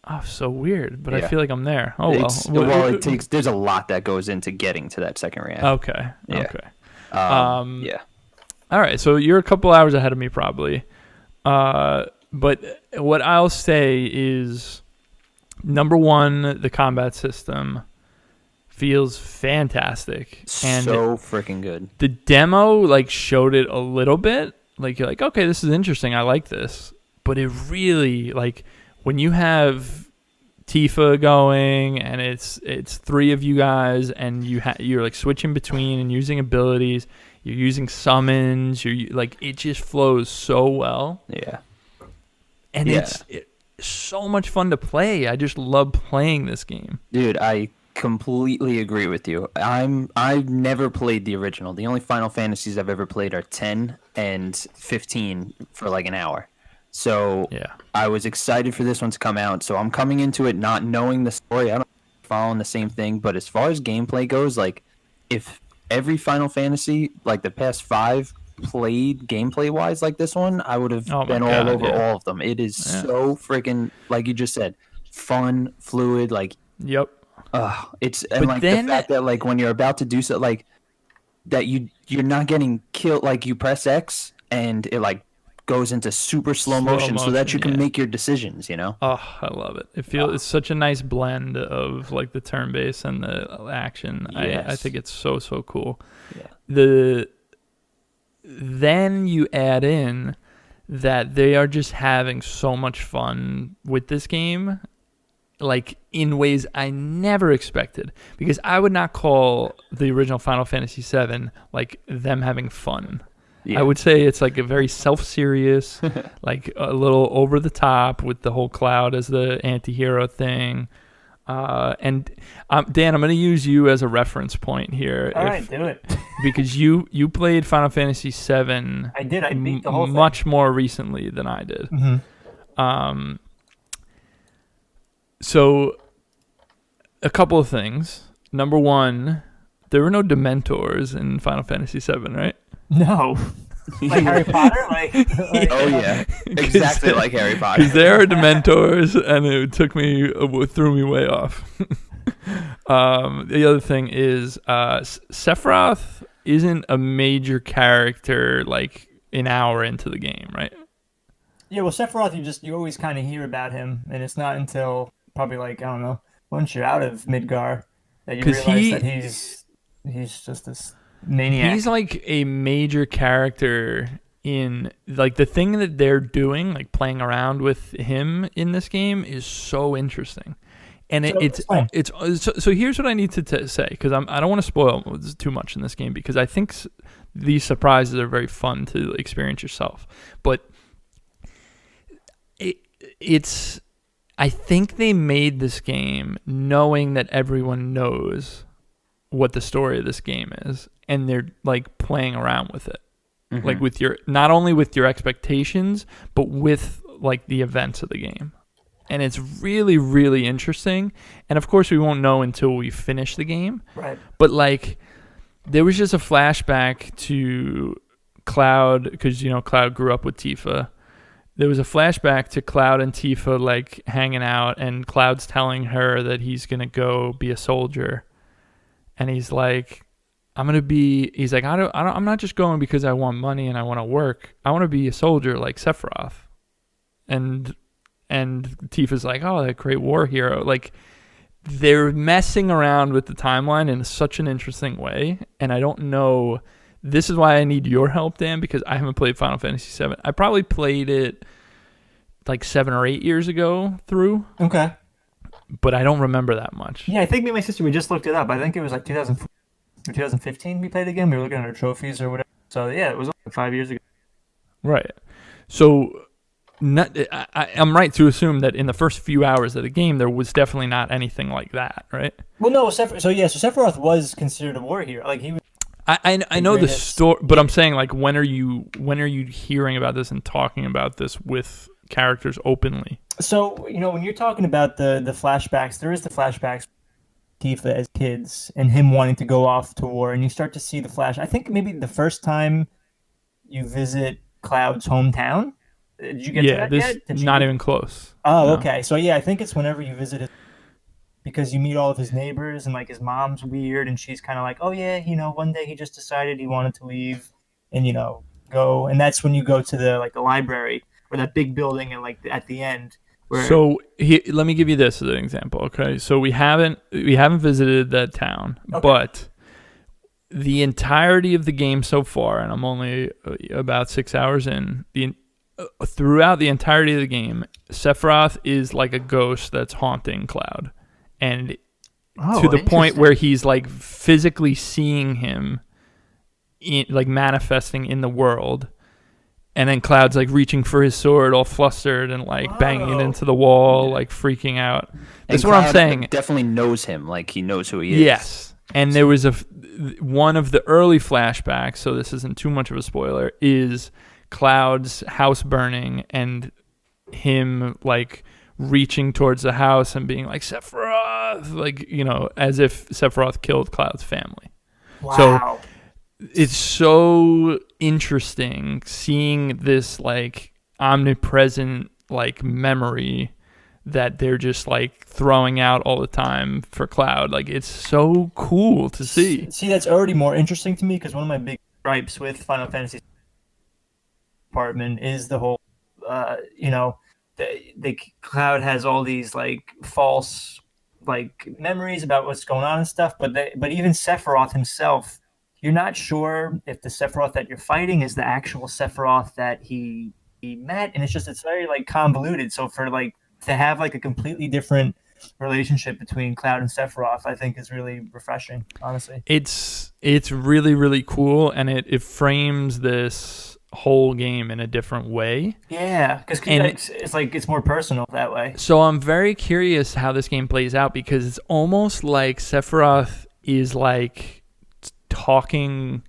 Oh, so weird, but I feel like I'm there. Oh, it takes. There's a lot that goes into getting to that second reactor. Okay. Yeah. Okay. Yeah. All right, so you're a couple hours ahead of me probably. But what I'll say is, number one, the combat system feels fantastic. And so freaking good. The demo showed it a little bit. You're like, okay, this is interesting. I like this. But it really, when you have Tifa going and it's 3 of you guys and you're switching between and using abilities, you're using summons, it just flows so well. Yeah. And it's so much fun to play. I just love playing this game. Dude, I completely agree with you. I've never played the original. The only Final Fantasies I've ever played are 10 and 15 for an hour. So I was excited for this one to come out. So I'm coming into it not knowing the story. I don't following the same thing. But as far as gameplay goes, if every Final Fantasy, the past 5, played gameplay wise like this one, I would have been all over all of them. It is so freaking, like you just said, fun, fluid. Yep. It's and the fact that when you're about to do so, that you're not getting killed. You press X and it goes into super slow motion so that you can make your decisions, Oh, I love it. It feels it's such a nice blend of the turn based and the action. Yes. I think it's so cool. Yeah. Then you add in that they are just having so much fun with this game like in ways I never expected, because I would not call the original Final Fantasy VII like them having fun. Yeah. I would say it's like a very self-serious, like a little over the top with the whole Cloud as the anti-hero thing. And Dan, I'm going to use you as a reference point here. All right, do it. Because you played Final Fantasy VII. I did. I beat the whole thing. Much more recently than I did. Mm-hmm. So a couple of things. Number one, there were no Dementors in Final Fantasy VII, right? No. Like Harry Potter? Like oh, yeah. Exactly like Harry Potter. Because there are Dementors, and it threw me way off. The other thing is Sephiroth isn't a major character like an hour into the game, right? Yeah, well, Sephiroth, you always kind of hear about him, and it's not until probably like, I don't know, once you're out of Midgar that you realize that he's just this maniac. He's like a major character in like the thing that they're doing, like playing around with him in this game is so interesting. And so here's what I need to say, because I don't want to spoil too much in this game, because I think these surprises are very fun to experience yourself. But I think they made this game knowing that everyone knows what the story of this game is, and they're like playing around with it, like with not only with your expectations, but with like the events of the game. And it's really, really interesting. And of course, we won't know until we finish the game. Right. But like, there was just a flashback to Cloud, because Cloud grew up with Tifa. There was a flashback to Cloud and Tifa like hanging out, and Cloud's telling her that he's gonna go be a soldier, and he's like, I'm not just going because I want money and I want to work. I want to be a soldier like Sephiroth. And Tifa's like, oh, that great war hero. Like, they're messing around with the timeline in such an interesting way, and I don't know. This is why I need your help, Dan, because I haven't played Final Fantasy VII. I probably played it like 7 or 8 years ago through. Okay. But I don't remember that much. Yeah, I think me and my sister, we just looked it up. I think it was like 2015 we played the game. We were looking at our trophies or whatever. So, yeah, it was like 5 years ago. Right. So I'm right to assume that in the first few hours of the game, there was definitely not anything like that, right? Well, no. So Sephiroth was considered a war hero. Like, he was. I know the story, but I'm saying, like, when are you hearing about this and talking about this with characters openly? So, when you're talking about the flashbacks, there is the flashbacks Tifa as kids and him wanting to go off to war, and you start to see the flash. I think maybe the first time you visit Cloud's hometown. Did you get to that yet? Not even close. Oh, no. Okay. So, yeah, I think it's whenever you visit it. Because you meet all of his neighbors, and like his mom's weird, and she's kind of like, oh yeah, one day he just decided he wanted to leave, and go, and that's when you go to the library or that big building, and like at the end. So let me give you this as an example, okay? So we haven't visited that town, okay. But the entirety of the game so far, and I'm only about 6 hours in, throughout the entirety of the game, Sephiroth is like a ghost that's haunting Cloud. And to the point where he's like physically seeing him, like manifesting in the world, and then Cloud's like reaching for his sword, all flustered and like banging it into the wall, like freaking out. That's what I'm saying. Definitely knows him, like he knows who he is. Yes, and there was one of the early flashbacks. So this isn't too much of a spoiler. Is Cloud's house burning and him like reaching towards the house and being like, Sephiroth, like, as if Sephiroth killed Cloud's family. Wow. So it's so interesting seeing this like omnipresent like memory that they're just like throwing out all the time for Cloud. Like, it's so cool to see. See, that's already more interesting to me, because one of my big gripes with Final Fantasy department is the whole, the Cloud has all these like false like memories about what's going on and stuff, but even Sephiroth himself, you're not sure if the Sephiroth that you're fighting is the actual Sephiroth that he met, and it's very like convoluted. So for like to have like a completely different relationship between Cloud and Sephiroth, I think, is really refreshing. Honestly, it's really, really cool, and it frames this whole game in a different way. Yeah, because it's like it's more personal that way. So I'm very curious how this game plays out, because it's almost like Sephiroth is like talking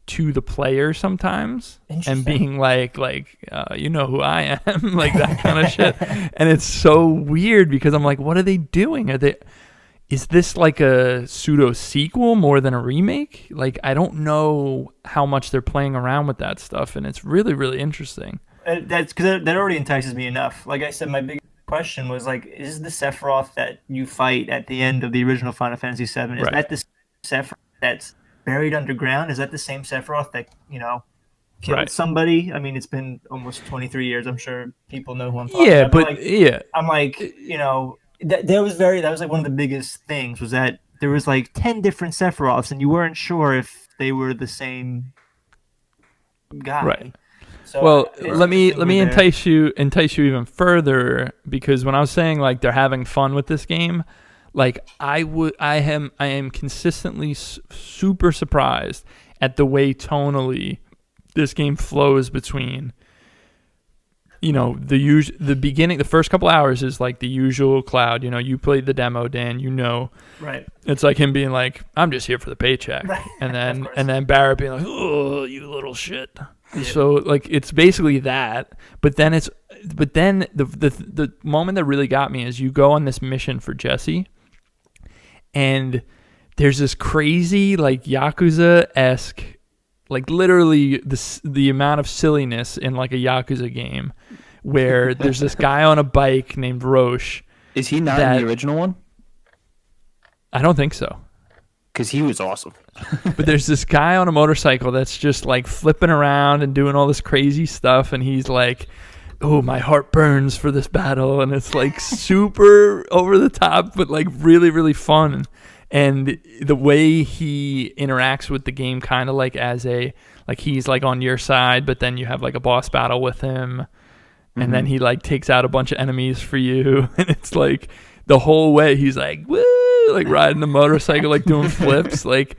to the player sometimes and being like you know who I am, like that kind of shit. And it's so weird because I'm like, what are they doing? Is this like a pseudo sequel more than a remake? Like, I don't know how much they're playing around with that stuff, and it's really, really interesting. That's because that already entices me enough. Like I said, my big question was like, is the Sephiroth that you fight at the end of the original Final Fantasy VII, is that the Sephiroth that's buried underground? Is that the same Sephiroth that, killed somebody? I mean, it's been almost 23 years. I'm sure people know who I'm talking about. But I'm like, that was like one of the biggest things, was that there was like 10 different Sephiroths and you weren't sure if they were the same guy. Right. So well, let me entice you even further, because when I was saying like they're having fun with this game, like I am consistently super surprised at the way tonally this game flows between, the beginning, the first couple hours is like the usual Cloud. You played the demo, Dan. Right. It's like him being like, "I'm just here for the paycheck," right. and then Barrett being like, "Oh, you little shit." Yeah. So like it's basically that, but then the moment that really got me is you go on this mission for Jesse. And there's this crazy, like, Yakuza-esque, like, literally the amount of silliness in, like, a Yakuza game, where there's this guy on a bike named Roche. Is he not in the original one? I don't think so. Because he was awesome. But there's this guy on a motorcycle that's just, like, flipping around and doing all this crazy stuff, and he's like, "Oh, my heart burns for this battle," and it's like super over the top, but like really, really fun. And the way he interacts with the game, kind of like he's like on your side, but then you have like a boss battle with him, and then he like takes out a bunch of enemies for you, and it's like the whole way he's like, woo, like riding the motorcycle, like doing flips. Like,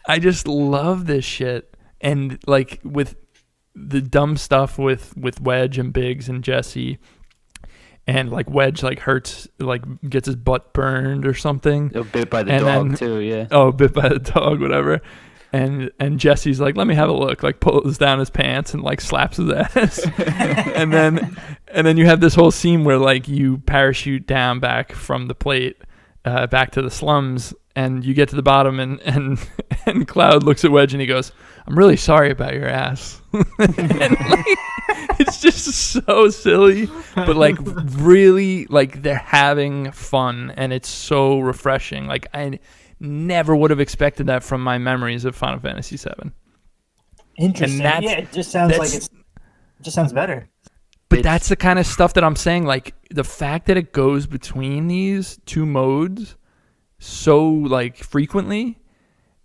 I just love this shit. And like with the dumb stuff with Wedge and Biggs and Jesse, and like Wedge like gets his butt burned or something. Bit by the dog too, yeah. Oh, bit by the dog, whatever. And Jesse's like, "Let me have a look," like pulls down his pants and like slaps his ass. and then you have this whole scene where like you parachute down back from the plate back to the slums, and you get to the bottom, and Cloud looks at Wedge and he goes, "I'm really sorry about your ass." And like, it's just so silly, but like really, like they're having fun, and it's so refreshing. Like I never would have expected that from my memories of Final Fantasy VII. Interesting. Yeah, it just sounds like it just sounds better. But that's the kind of stuff that I'm saying. Like the fact that it goes between these two modes so like frequently,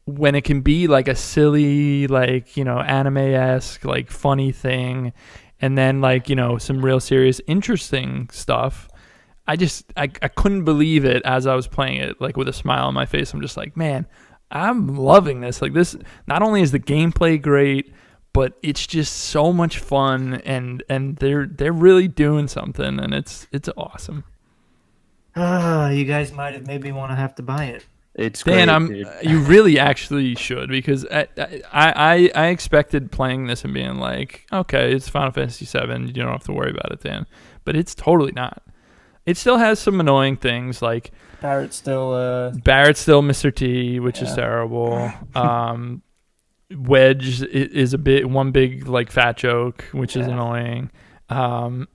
when it can be like a silly, like, anime-esque, like funny thing, and then like, some real serious, interesting stuff. I couldn't believe it as I was playing it, like with a smile on my face. I'm just like, man, I'm loving this. Like this, not only is the gameplay great, but it's just so much fun, and they're really doing something, and it's awesome. You guys might have made me want to have to buy it. It's Dan, great, you really actually should, because I expected playing this and being like, okay, it's Final Fantasy VII, you don't have to worry about it, Dan. But it's totally not. It still has some annoying things, like Barrett's still Mr. T, which is terrible. Wedge is one big like fat joke, which is annoying. But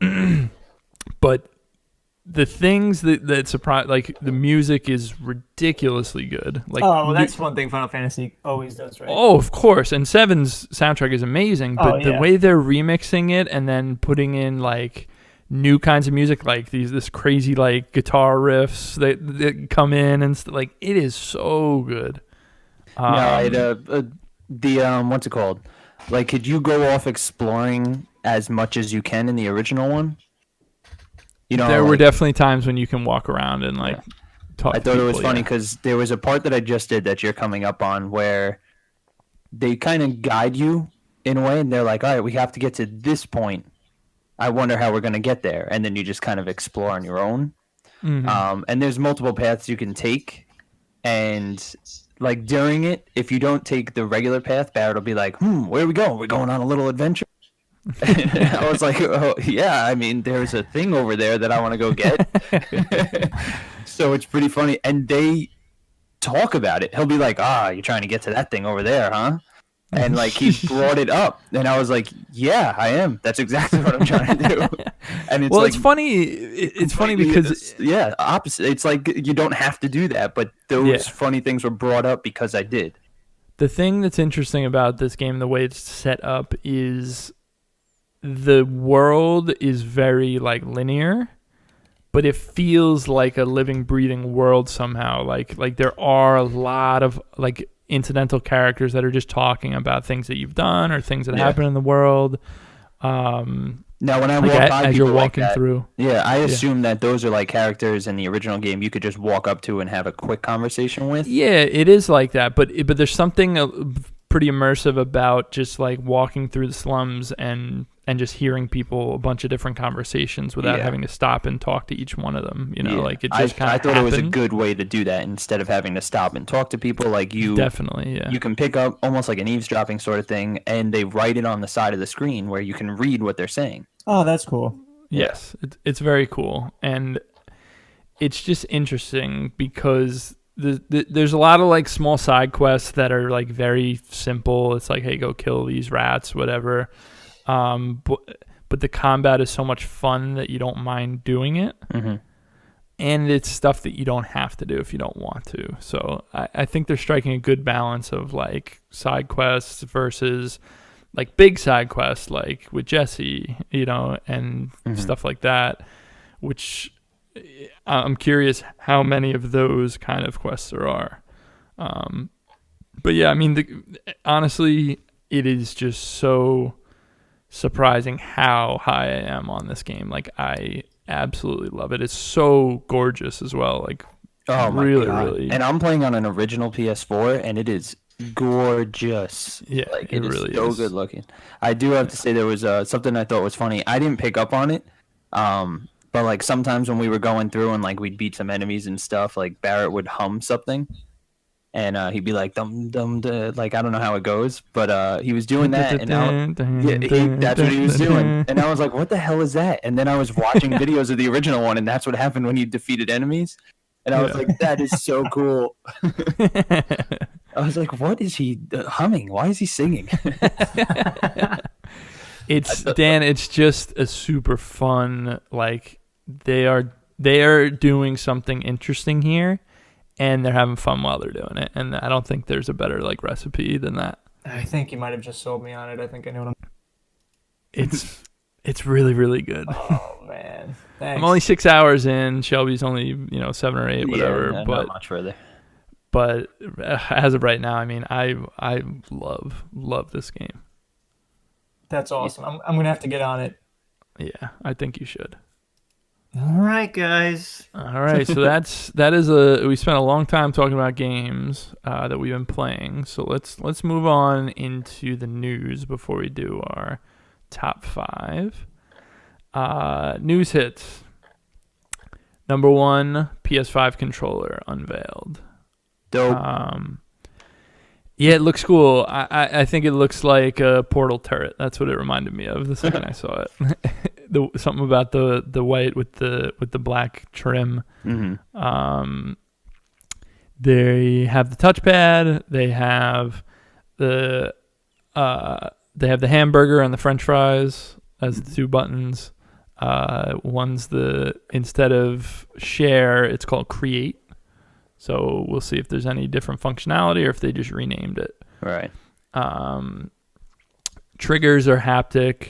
the things that surprise, like the music is ridiculously good. Like, that's one thing Final Fantasy always does, right? Oh, of course. And 7's soundtrack is amazing, but the way they're remixing it and then putting in like new kinds of music, like this crazy like guitar riffs that come in and like it is so good. What's it called? Like, could you go off exploring as much as you can in the original one? There were definitely times when you can walk around and like talk. I thought it was funny because there was a part that I just did that you're coming up on where they kind of guide you in a way, and they're like, all right, we have to get to this point. I wonder how we're going to get there. And then you just kind of explore on your own. Mm-hmm. And there's multiple paths you can take. And like during it, if you don't take the regular path, Barrett will be like, where are we going? We're going on a little adventure. I was like, oh, yeah, I mean, there's a thing over there that I want to go get. So it's pretty funny. And they talk about it. He'll be like, you're trying to get to that thing over there, huh? And like he brought it up, and I was like, "Yeah, I am. That's exactly what I'm trying to do." And it's it's funny. It's funny because opposite. It's like you don't have to do that, but those funny things were brought up because I did. The thing that's interesting about this game, the way it's set up, is the world is very like linear, but it feels like a living, breathing world somehow. Like there are a lot of like incidental characters that are just talking about things that you've done or things that happen in the world. Now, when I walk by as you're walking through, I assume that those are like characters in the original game you could just walk up to and have a quick conversation with. Yeah, it is like that, but there's something pretty immersive about just like walking through the slums and just hearing people a bunch of different conversations without having to stop and talk to each one of them. Like it just kind of. I thought it was a good way to do that instead of having to stop and talk to people. Like you definitely, you can pick up almost like an eavesdropping sort of thing, and they write it on the side of the screen where you can read what they're saying. Oh, that's cool. Yes, it's very cool, and it's just interesting because there's a lot of like small side quests that are like very simple. It's like, hey, go kill these rats, whatever. But the combat is so much fun that you don't mind doing it. Mm-hmm. And it's stuff that you don't have to do if you don't want to. So I think they're striking a good balance of like side quests versus like big side quests, like with Jesse, and stuff like that, which I'm curious how many of those kind of quests there are. But yeah, I mean, honestly, it is just so surprising how high I am on this game. Like I absolutely love it. It's so gorgeous as well. Like really. And I'm playing on an original PS4, and it is gorgeous. Yeah, like it really is so good looking. I do have to say there was something I thought was funny. I didn't pick up on it, but like sometimes when we were going through and like we'd beat some enemies and stuff, like Barrett would hum something. And he'd be like, dum, dum, like, I don't know how it goes, but he was doing that, and that's what he was doing. And I was like, what the hell is that? And then I was watching videos of the original one, and that's what happened when you defeated enemies. And I was like, that is so cool. I was like, what is he humming? Why is he singing? It's just a super fun, like, they are doing something interesting here. And they're having fun while they're doing it. And I don't think there's a better like recipe than that. I think you might have just sold me on it. I think I know what It's really, really good. Oh, man. Thanks. I'm only 6 hours in. Shelby's only, 7 or 8, whatever. Yeah, but not much further. But as of right now, I mean, I love this game. That's awesome. I'm going to have to get on it. Yeah, I think you should. All right, guys. All right, so we spent a long time talking about games that we've been playing. So let's move on into the news before we do our top 5. News hits. Number 1, PS5 controller unveiled. Dope. Yeah, it looks cool. I think it looks like a Portal turret. That's what it reminded me of the second I saw it. Something about the white with the black trim. Mm-hmm. They have the touchpad. They have the hamburger and the French fries as the 2 buttons. One's instead of share, it's called create. So we'll see if there's any different functionality or if they just renamed it. Right. Triggers are haptic.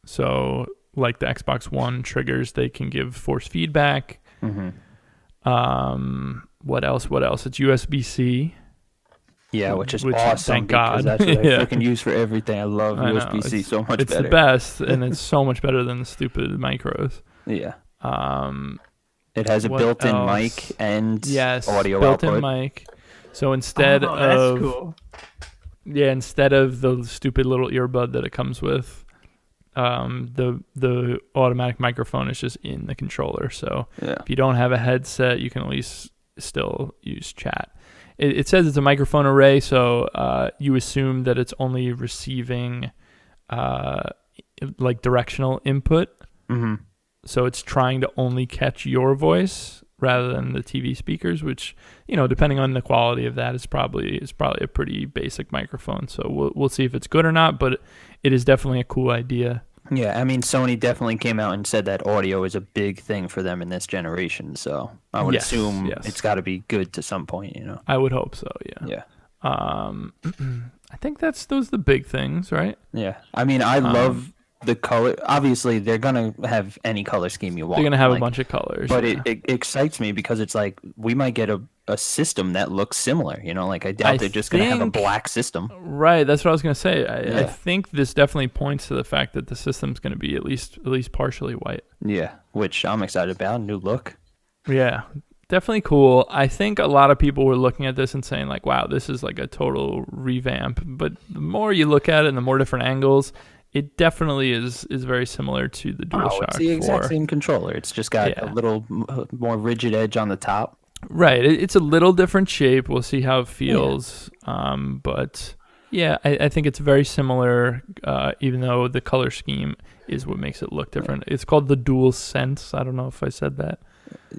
So like the Xbox One triggers, they can give force feedback. Mm-hmm. What else? It's USB-C. Yeah, which is awesome. Thank God. That's what I freaking use for everything. I love USB-C so much better. It's the best, and it's so much better than the stupid micros. Yeah. It has a built-in mic and audio built-in output. Mic. So instead that's cool. instead of the stupid little earbud that it comes with, the automatic microphone is just in the controller. So if you don't have a headset, you can at least still use chat. It says it's a microphone array, so you assume that it's only receiving like directional input. Mm-hmm. So it's trying to only catch your voice rather than the TV speakers, which, depending on the quality of that, is probably a pretty basic microphone. So we'll see if it's good or not, but it is definitely a cool idea. Yeah, I mean, Sony definitely came out and said that audio is a big thing for them in this generation. So I would assume it's got to be good to some point, I would hope so, yeah. Yeah. I think those are the big things, right? Yeah. I mean, I love the color. Obviously, they're going to have any color scheme you want. They're going to have a bunch of colors. But it excites me because it's like we might get a system that looks similar. I doubt they're just going to have a black system. Right. That's what I was going to say. I think this definitely points to the fact that the system's going to be at least partially white. Yeah, which I'm excited about. New look. Yeah. Definitely cool. I think a lot of people were looking at this and saying like, wow, this is like a total revamp. But the more you look at it and the more different angles, it definitely is very similar to the DualShock 4. It's the exact same controller. It's just got a little more rigid edge on the top. Right. It's a little different shape. We'll see how it feels. But yeah, I think it's very similar, even though the color scheme is what makes it look different. It's called the DualSense. I don't know if I said that.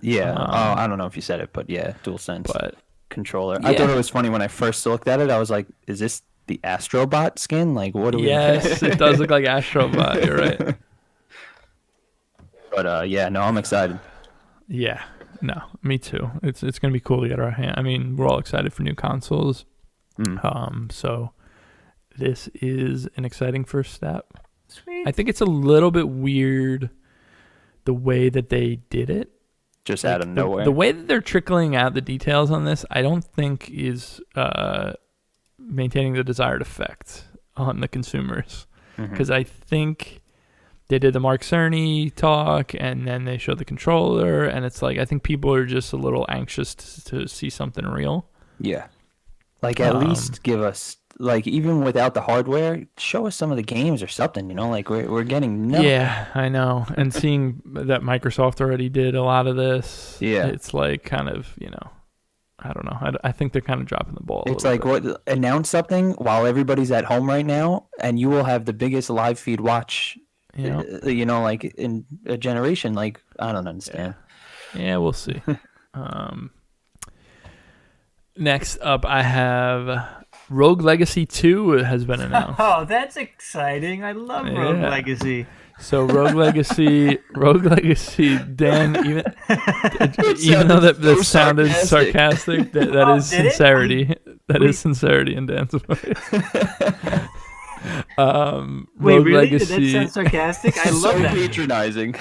Yeah. I don't know if you said it, but yeah, DualSense controller. Yeah. I thought it was funny when I first looked at it. I was like, is this the Astrobot skin? Like, what do we... Yes, it does look like Astrobot. You're right. But I'm excited. Yeah. No, me too. It's gonna be cool to get our hand. I mean, we're all excited for new consoles. So this is an exciting first step. Sweet. I think it's a little bit weird the way that they did it. Just out of nowhere. The way that they're trickling out the details on this, I don't think is maintaining the desired effect on the consumers. Because I think they did the Mark Cerny talk, and then they showed the controller, and it's like I think people are just a little anxious to see something real. Yeah, like at least give us, like, even without the hardware, show us some of the games or something. Like we're getting nothing. Yeah, I know. And seeing that Microsoft already did a lot of this, it's like kind of I don't know. I think they're kind of dropping the ball. It's like announce something while everybody's at home right now, and you will have the biggest live feed watch. Like in a generation, like I don't understand. Yeah, we'll see. Next up, I have Rogue Legacy 2 has been announced. Oh, that's exciting! I love Rogue Legacy. So Rogue Legacy, Dan, even though that sounded sarcastic, that is sincerity. That is sincerity in Dan's voice. Wait, really? Legacy, did that sound sarcastic? I love that. Patronizing.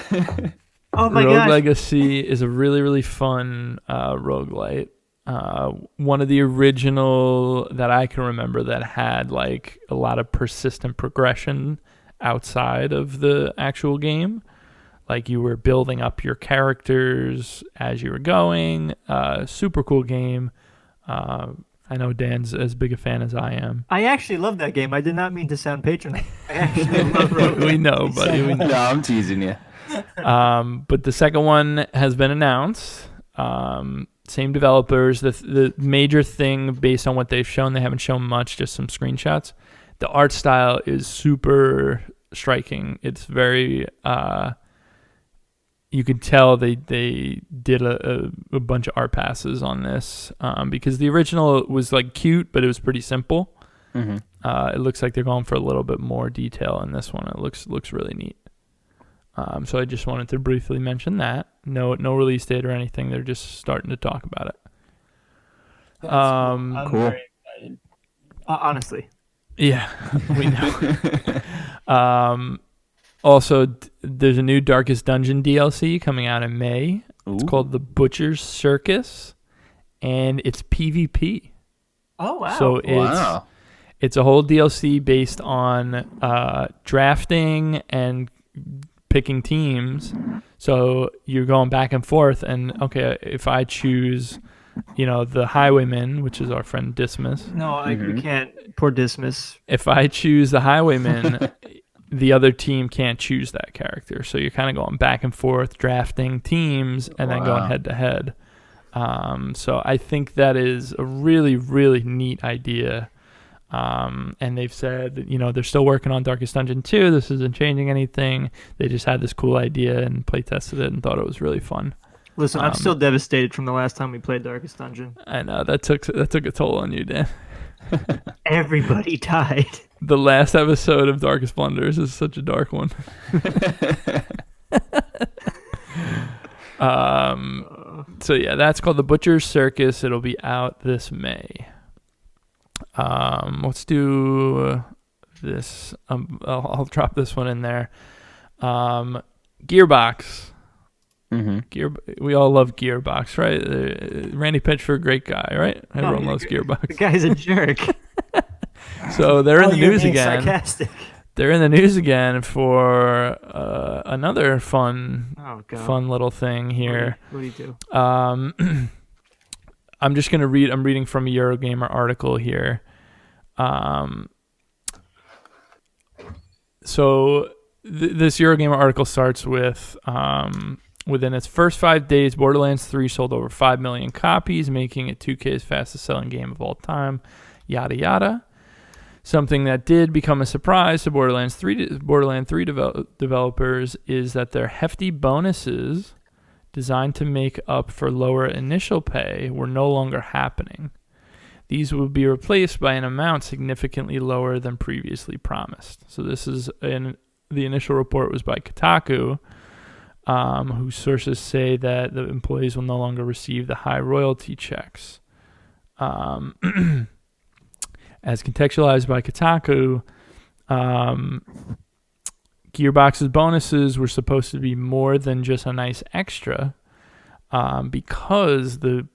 Oh my gosh. Rogue Legacy is a really, really fun roguelite. One of the original that I can remember that had like a lot of persistent progression outside of the actual game. Like you were building up your characters as you were going. Super cool game. I know Dan's as big a fan as I am. I actually love that game. I did not mean to sound patronizing. I actually love Rogue. We know, buddy. We know. No, I'm teasing you. But the second one has been announced. Same developers. The major thing based on what they've shown, they haven't shown much, just some screenshots. The art style is super striking. It's very... you could tell they did a bunch of art passes on this because the original was like cute, but it was pretty simple. It looks like they're going for a little bit more detail in this one. It looks really neat. So I just wanted to briefly mention that. No release date or anything. They're just starting to talk about it. Cool. I'm very excited. Honestly. Yeah, we know. Also, there's a new Darkest Dungeon DLC coming out in May. It's called The Butcher's Circus, and it's PvP. Oh, wow. So it's a whole DLC based on drafting and picking teams. So you're going back and forth, and okay, if I choose, the Highwayman, which is our friend Dismas. No, we can't. Poor Dismas. If I choose the Highwayman, the other team can't choose that character. So you're kind of going back and forth, drafting teams, and then going head to head. So I think that is a really, really neat idea. And they've said, they're still working on Darkest Dungeon 2. This isn't changing anything. They just had this cool idea and play tested it and thought it was really fun. Listen, I'm still devastated from the last time we played Darkest Dungeon. I know that took a toll on you, Dan. Everybody died. The last episode of Darkest Blunders is such a dark one. So yeah, that's called The Butcher's Circus. It'll be out this May. Let's do this. I'll drop this one in there. Gearbox. We all love Gearbox, right? Randy Pitchford, great guy, right? Everyone loves Gearbox. The guy's a jerk. So they're in the news again. Sarcastic. They're in the news again for another fun little thing here. What do you do? I'm just gonna read. I'm reading from a Eurogamer article here. So this Eurogamer article starts with. Within its first 5 days, Borderlands 3 sold over 5 million copies, making it 2K's fastest selling game of all time. Yada yada. Something that did become a surprise to Borderlands 3 developers is that their hefty bonuses designed to make up for lower initial pay were no longer happening. These will be replaced by an amount significantly lower than previously promised. So this is the initial report was by Kotaku, whose sources say that the employees will no longer receive the high royalty checks. As contextualized by Kotaku, Gearbox's bonuses were supposed to be more than just a nice extra, because the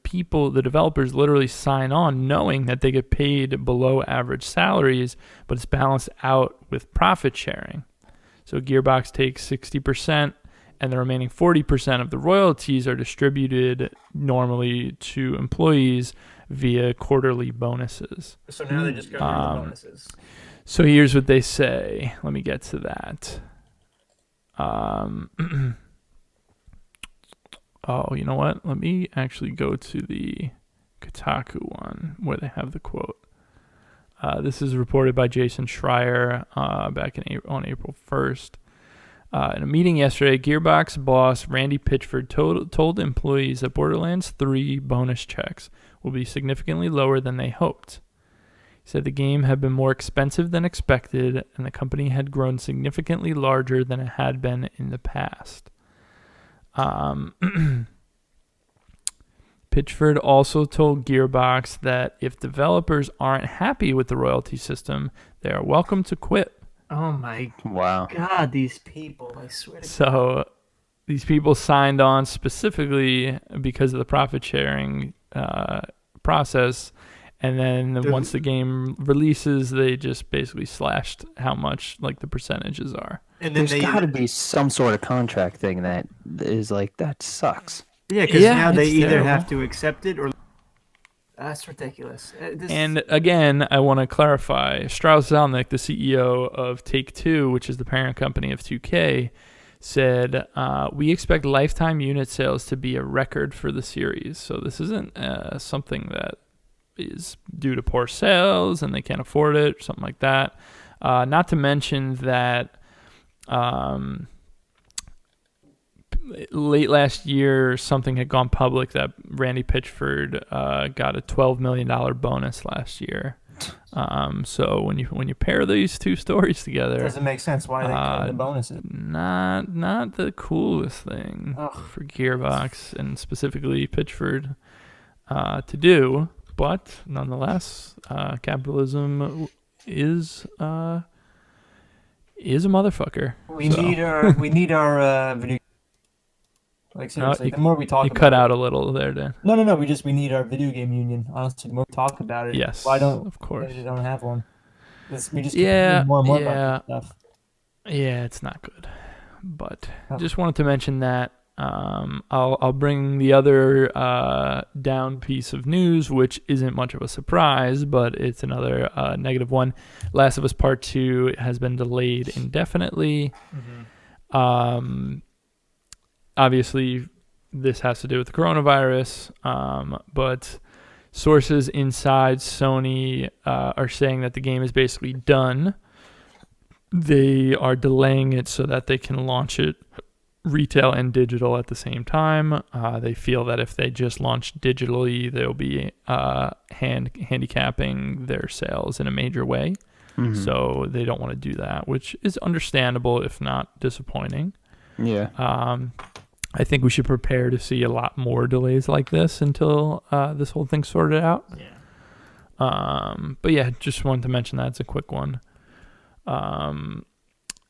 developers literally sign on knowing that they get paid below average salaries, but it's balanced out with profit sharing. So Gearbox takes 60%, and the remaining 40% of the royalties are distributed normally to employees via quarterly bonuses. So now they just got rid of the bonuses. So here's what they say. Let me get to that. Oh, you know what? Let me actually go to the Kotaku one where they have the quote. This is reported by Jason Schreier back on April 1st. In a meeting yesterday, Gearbox boss Randy Pitchford told employees that Borderlands 3 bonus checks will be significantly lower than they hoped. He said the game had been more expensive than expected, and the company had grown significantly larger than it had been in the past. Pitchford also told Gearbox that if developers aren't happy with the royalty system, they are welcome to quit. Oh my wow. God, these people, I swear to God. So these people signed on specifically because of the profit sharing process, and then once the game releases, they just basically slashed how much the percentages are. And then there's got to be some sort of contract thing that is that sucks. Yeah, because now they either have to accept it or... That's ridiculous. And again, I want to clarify, Strauss Zelnick, the CEO of Take-Two, which is the parent company of 2K, said, we expect lifetime unit sales to be a record for the series. So this isn't something that is due to poor sales and they can't afford it or something like that. Not to mention that late last year, something had gone public that Randy Pitchford got a $12 million bonus last year. So when you pair these two stories together, doesn't make sense why they cut the bonuses. Not the coolest thing for Gearbox and specifically Pitchford to do, but nonetheless, capitalism is a motherfucker. We need our video. Seriously, the more we talk about it. You cut out a little there, Dan. No. We need our video game union. Honestly, the more we talk about it. Yes. Why don't we don't have one? We just keep more and more about this stuff. Yeah, it's not good. But just wanted to mention that. I'll bring the other down piece of news, which isn't much of a surprise, but it's another negative one. Last of Us Part 2 has been delayed indefinitely. Obviously, this has to do with the coronavirus, but sources inside Sony are saying that the game is basically done. They are delaying it so that they can launch it retail and digital at the same time. They feel that if they just launch digitally, they'll be handicapping their sales in a major way. So they don't want to do that, which is understandable, if not disappointing. Yeah. I think we should prepare to see a lot more delays like this until this whole thing's sorted out. But yeah, just wanted to mention that. It's a quick one.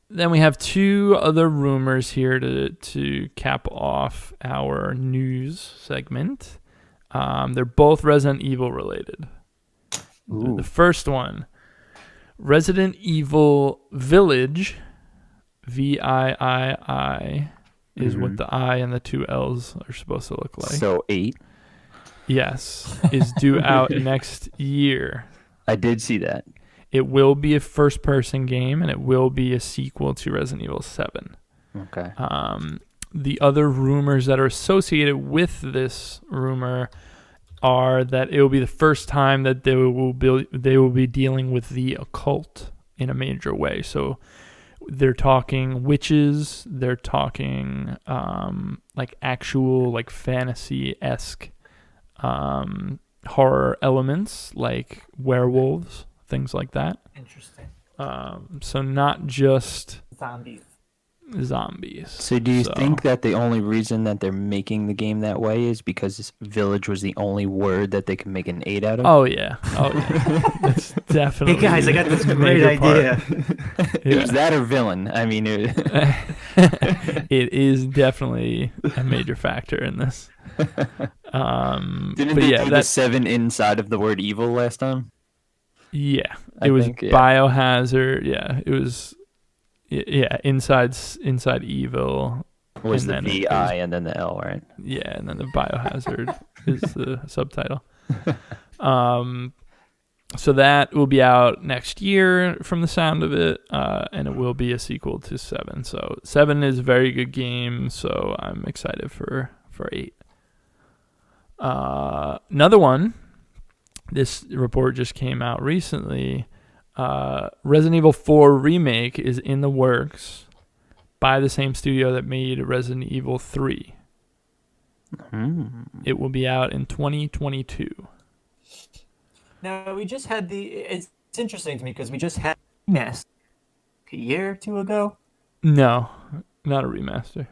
Then we have two other rumors here to cap off our news segment. They're both Resident Evil related. The first one, Resident Evil Village, VIII, is what the I and the two L's are supposed to look like. So 8? Yes, is due out next year. I did see that. It will be a first-person game, and it will be a sequel to Resident Evil 7. Okay. The other rumors that are associated with this rumor are that it will be the first time that they will be dealing with the occult in a major way. So they're talking witches. They're talking like actual like fantasy-esque horror elements, like werewolves. Things like that. Interesting. So not just Zombies. So do you think that the only reason that they're making the game that way is because village was the only word that they can make an 8 out of? Oh yeah. That's definitely. Hey guys, I got this great idea. It was that or villain. I mean, it is definitely a major factor in this. Didn't they do the 7 inside of the word evil last time? Yeah, it was Biohazard. Yeah, it was. Yeah, inside evil was the VI and then the L, right? Yeah, and then the Biohazard is the subtitle. So that will be out next year from the sound of it, and it will be a sequel to 7. So 7 is a very good game, so I'm excited for 8. Another one. This report just came out recently. Resident Evil 4 Remake is in the works by the same studio that made Resident Evil 3. It will be out in 2022. Now, we just had it's interesting to me because we just had remaster a year or two ago. No, not a remaster.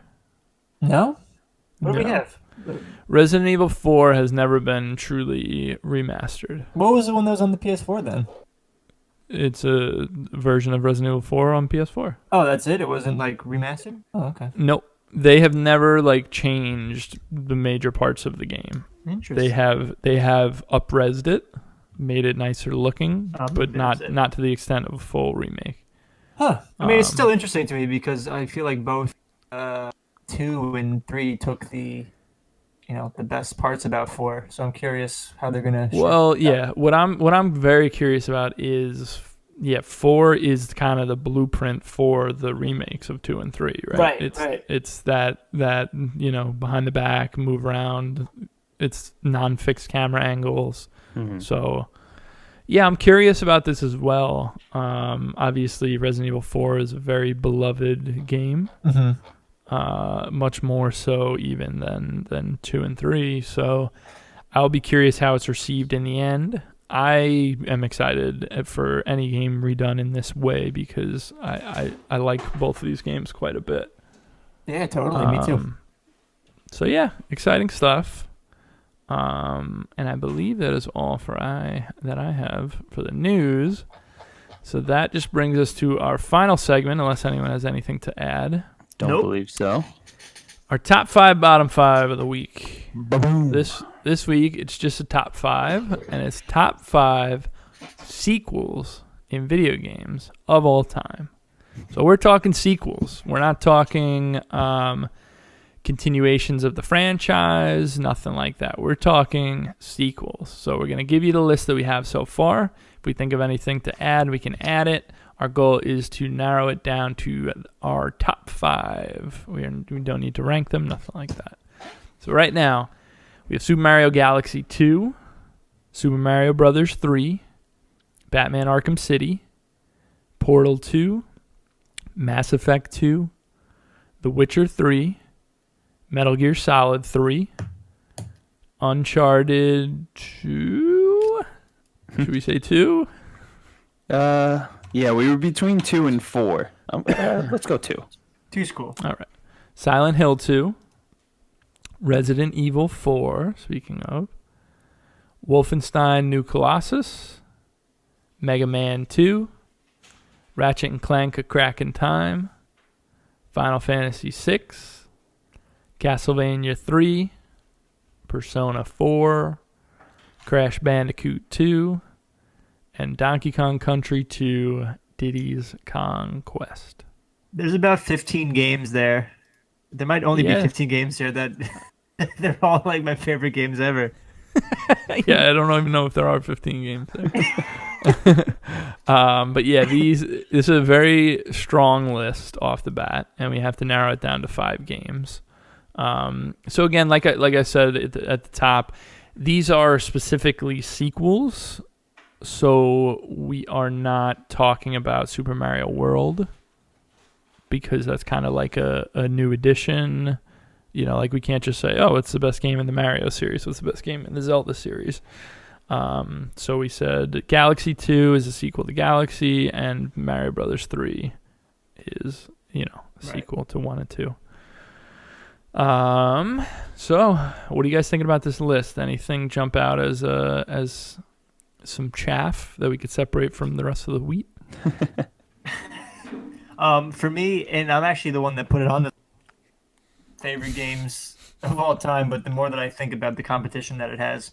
No? What do we have? Resident Evil 4 has never been truly remastered. What was the one that was on the PS4 then? It's a version of Resident Evil 4 on PS4. Oh, that's it? It wasn't like remastered? Oh, okay. Nope. They have never like changed the major parts of the game. Interesting. They have up-resed it, made it nicer looking, but not to the extent of a full remake. Huh. I mean, it's still interesting to me because I feel like both 2 and 3 took the best parts about 4. So I'm curious how they're gonna. Well, yeah. What I'm very curious about is 4 is kind of the blueprint for the remakes of 2 and 3, right? It's that behind the back, move around. It's non-fixed camera angles. Mm-hmm. So, yeah, I'm curious about this as well. Obviously, Resident Evil 4 is a very beloved game. Mm-hmm. Much more so even than 2 and 3. So I'll be curious how it's received in the end. I am excited for any game redone in this way because I like both of these games quite a bit. Yeah, totally. Me too. So yeah, exciting stuff. And I believe that is all that I have for the news. So that just brings us to our final segment, unless anyone has anything to add. Don't believe so. Our top 5, bottom 5 of the week. Boom. This week, it's just a top 5, and it's top 5 sequels in video games of all time. So we're talking sequels. We're not talking continuations of the franchise, nothing like that. We're talking sequels. So we're going to give you the list that we have so far. If we think of anything to add, we can add it. Our goal is to narrow it down to our top 5. We don't need to rank them, nothing like that. So right now, we have Super Mario Galaxy 2, Super Mario Brothers 3, Batman Arkham City, Portal 2, Mass Effect 2, The Witcher 3, Metal Gear Solid 3, Uncharted 2. Should we say 2? Yeah, we were between 2 and 4. Let's go 2. 2's cool. All right. Silent Hill 2, Resident Evil 4, speaking of, Wolfenstein New Colossus, Mega Man 2, Ratchet and Clank: A Crack in Time, Final Fantasy 6, Castlevania 3, Persona 4, Crash Bandicoot 2, and Donkey Kong Country 2, Diddy's Kong Quest. There's about 15 games there. There might only be 15 games here that they're all like my favorite games ever. Yeah, I don't even know if there are 15 games there. But yeah, this is a very strong list off the bat, and we have to narrow it down to 5 games. So again, like I said at the top, these are specifically sequels. So we are not talking about Super Mario World because that's kind of like a new addition. You know, like we can't just say, oh, it's the best game in the Mario series. What's the best game in the Zelda series? So we said Galaxy 2 is a sequel to Galaxy, and Mario Brothers 3 is, a sequel to 1 and 2. So what are you guys thinking about this list? Anything jump out as some chaff that we could separate from the rest of the wheat? For me, and I'm actually the one that put it on the favorite games of all time, but the more that I think about the competition that it has,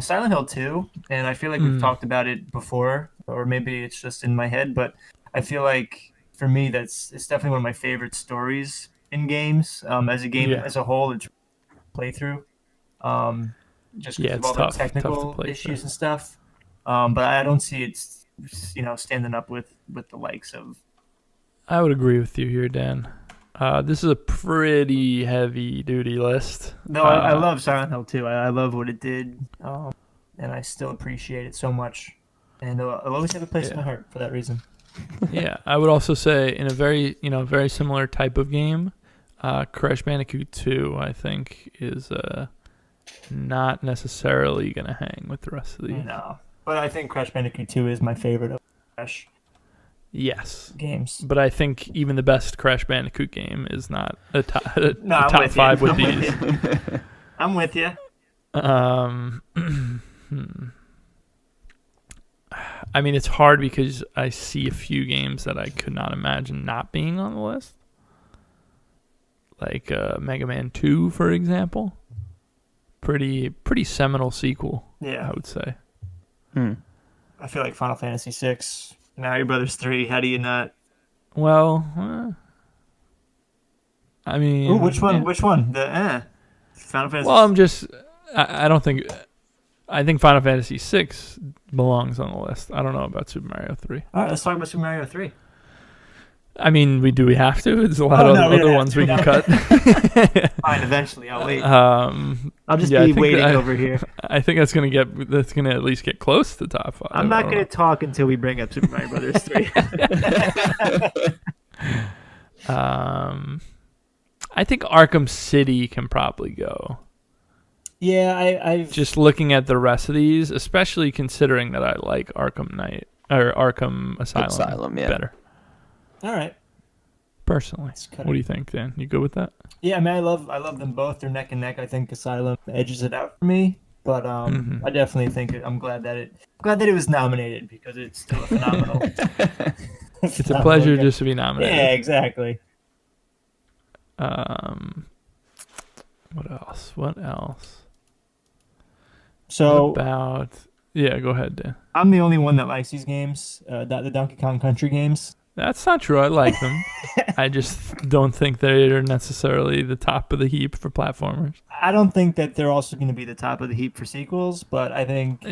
Silent Hill 2, and I feel like we've talked about it before, or maybe it's just in my head, but I feel like for me it's definitely one of my favorite stories in games. As a game as a whole, it's playthrough. Just because of all the technical issues and stuff. But I don't see it, standing up with the likes of. I would agree with you here, Dan. This is a pretty heavy-duty list. No, I love Silent Hill 2. I love what it did, and I still appreciate it so much. And I'll always have a place in my heart for that reason. Yeah, I would also say in a very, very similar type of game, Crash Bandicoot 2, I think, is not necessarily going to hang with the rest of the. No, but I think Crash Bandicoot 2 is my favorite of Crash. Yes. Games. But I think even the best Crash Bandicoot game is not a top 5 with these. I'm with you. I mean, it's hard because I see a few games that I could not imagine not being on the list. Like Mega Man 2, for example. Pretty seminal sequel, I would say. I feel like Final Fantasy 6, Mario Brothers 3, how do you not? Well, I mean... Ooh, which one? Yeah. Which one? The Final Fantasy... Well, I don't think... I think Final Fantasy 6 belongs on the list. I don't know about Super Mario 3. All right, let's talk about Super Mario 3. I mean, do we have to? There's a lot of other ones we can cut. Fine, eventually. I'll wait. I'll just be waiting over here. I think that's gonna at least get close to top 5. I'm not gonna talk until we bring up Super Mario Brothers 3. I think Arkham City can probably go. Yeah, I've just looking at the rest of these, especially considering that I like Arkham Knight or Arkham Asylum better. All right. Personally, what do you think, Dan? You good with that? Yeah, I mean, I love them both. They're neck and neck. I think Asylum edges it out for me, but I definitely think I'm glad that it was nominated because it's still a phenomenal. It's a pleasure just to be nominated. Yeah, exactly. What else? So go ahead, Dan. I'm the only one that likes these games, the Donkey Kong Country games. That's not true. I like them. I just don't think they're necessarily the top of the heap for platformers. I don't think that they're also going to be the top of the heap for sequels, but I think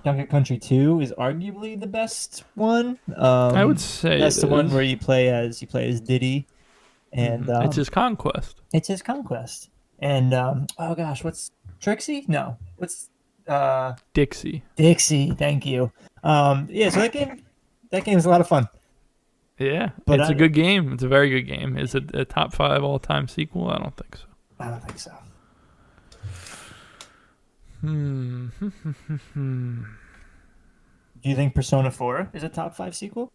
Donkey Country 2 is arguably the best one. I would say that's the one where you play as Diddy, and it's his conquest. It's his conquest, and oh gosh, what's Trixie? No, what's Dixie. Dixie, thank you. So that game is a lot of fun. Yeah, but it's a good game. It's a very good game. Is it a top 5 all-time sequel? I don't think so. I don't think so. Do you think Persona 4 is a top 5 sequel?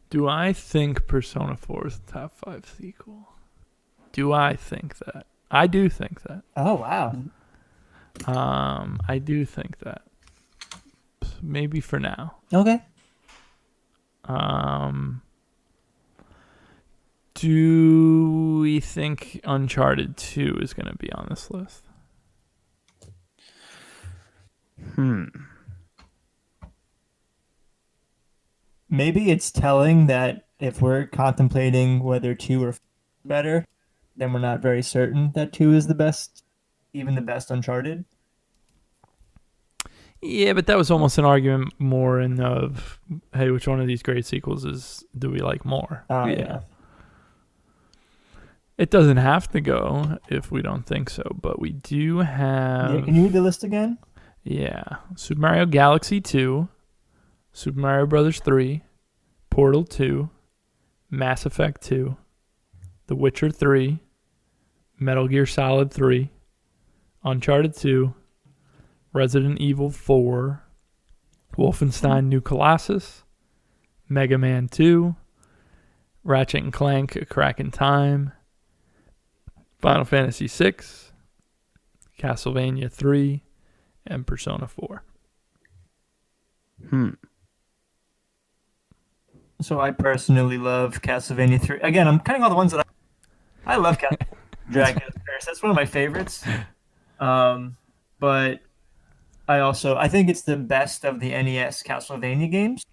Do I think Persona 4 is a top 5 sequel? Do I think that? I do think that. Oh, wow. I do think that. Maybe for now. Okay. Do we think Uncharted 2 is going to be on this list? Maybe it's telling that if we're contemplating whether 2 or better, then we're not very certain that 2 is the best, even the best Uncharted. Yeah, but that was almost an argument more in of, hey, which one of these great sequels do we like more? Yeah. It doesn't have to go if we don't think so, but we do have... Yeah, can you read the list again? Yeah. Super Mario Galaxy 2, Super Mario Brothers 3, Portal 2, Mass Effect 2, The Witcher 3, Metal Gear Solid 3, Uncharted 2, Resident Evil 4, Wolfenstein New Colossus, Mega Man 2, Ratchet and Clank A Crack in Time, Final Fantasy 6, Castlevania 3, and Persona 4. So I personally love Castlevania 3. Again, I'm cutting all the ones that I love. Dracula's Curse. That's one of my favorites. But I think it's the best of the NES Castlevania games.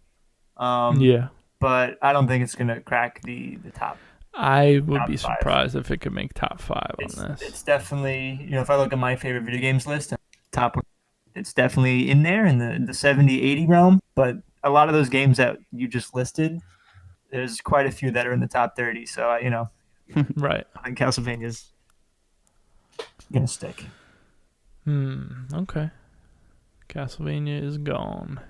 But I don't think it's gonna crack the top. I would be surprised if it could make top 5 on this. It's definitely, if I look at my favorite video games list, top one, it's definitely in there in the 70, 80 realm. But a lot of those games that you just listed, there's quite a few that are in the top 30. So right. I think Castlevania's gonna stick. Okay. Castlevania is gone.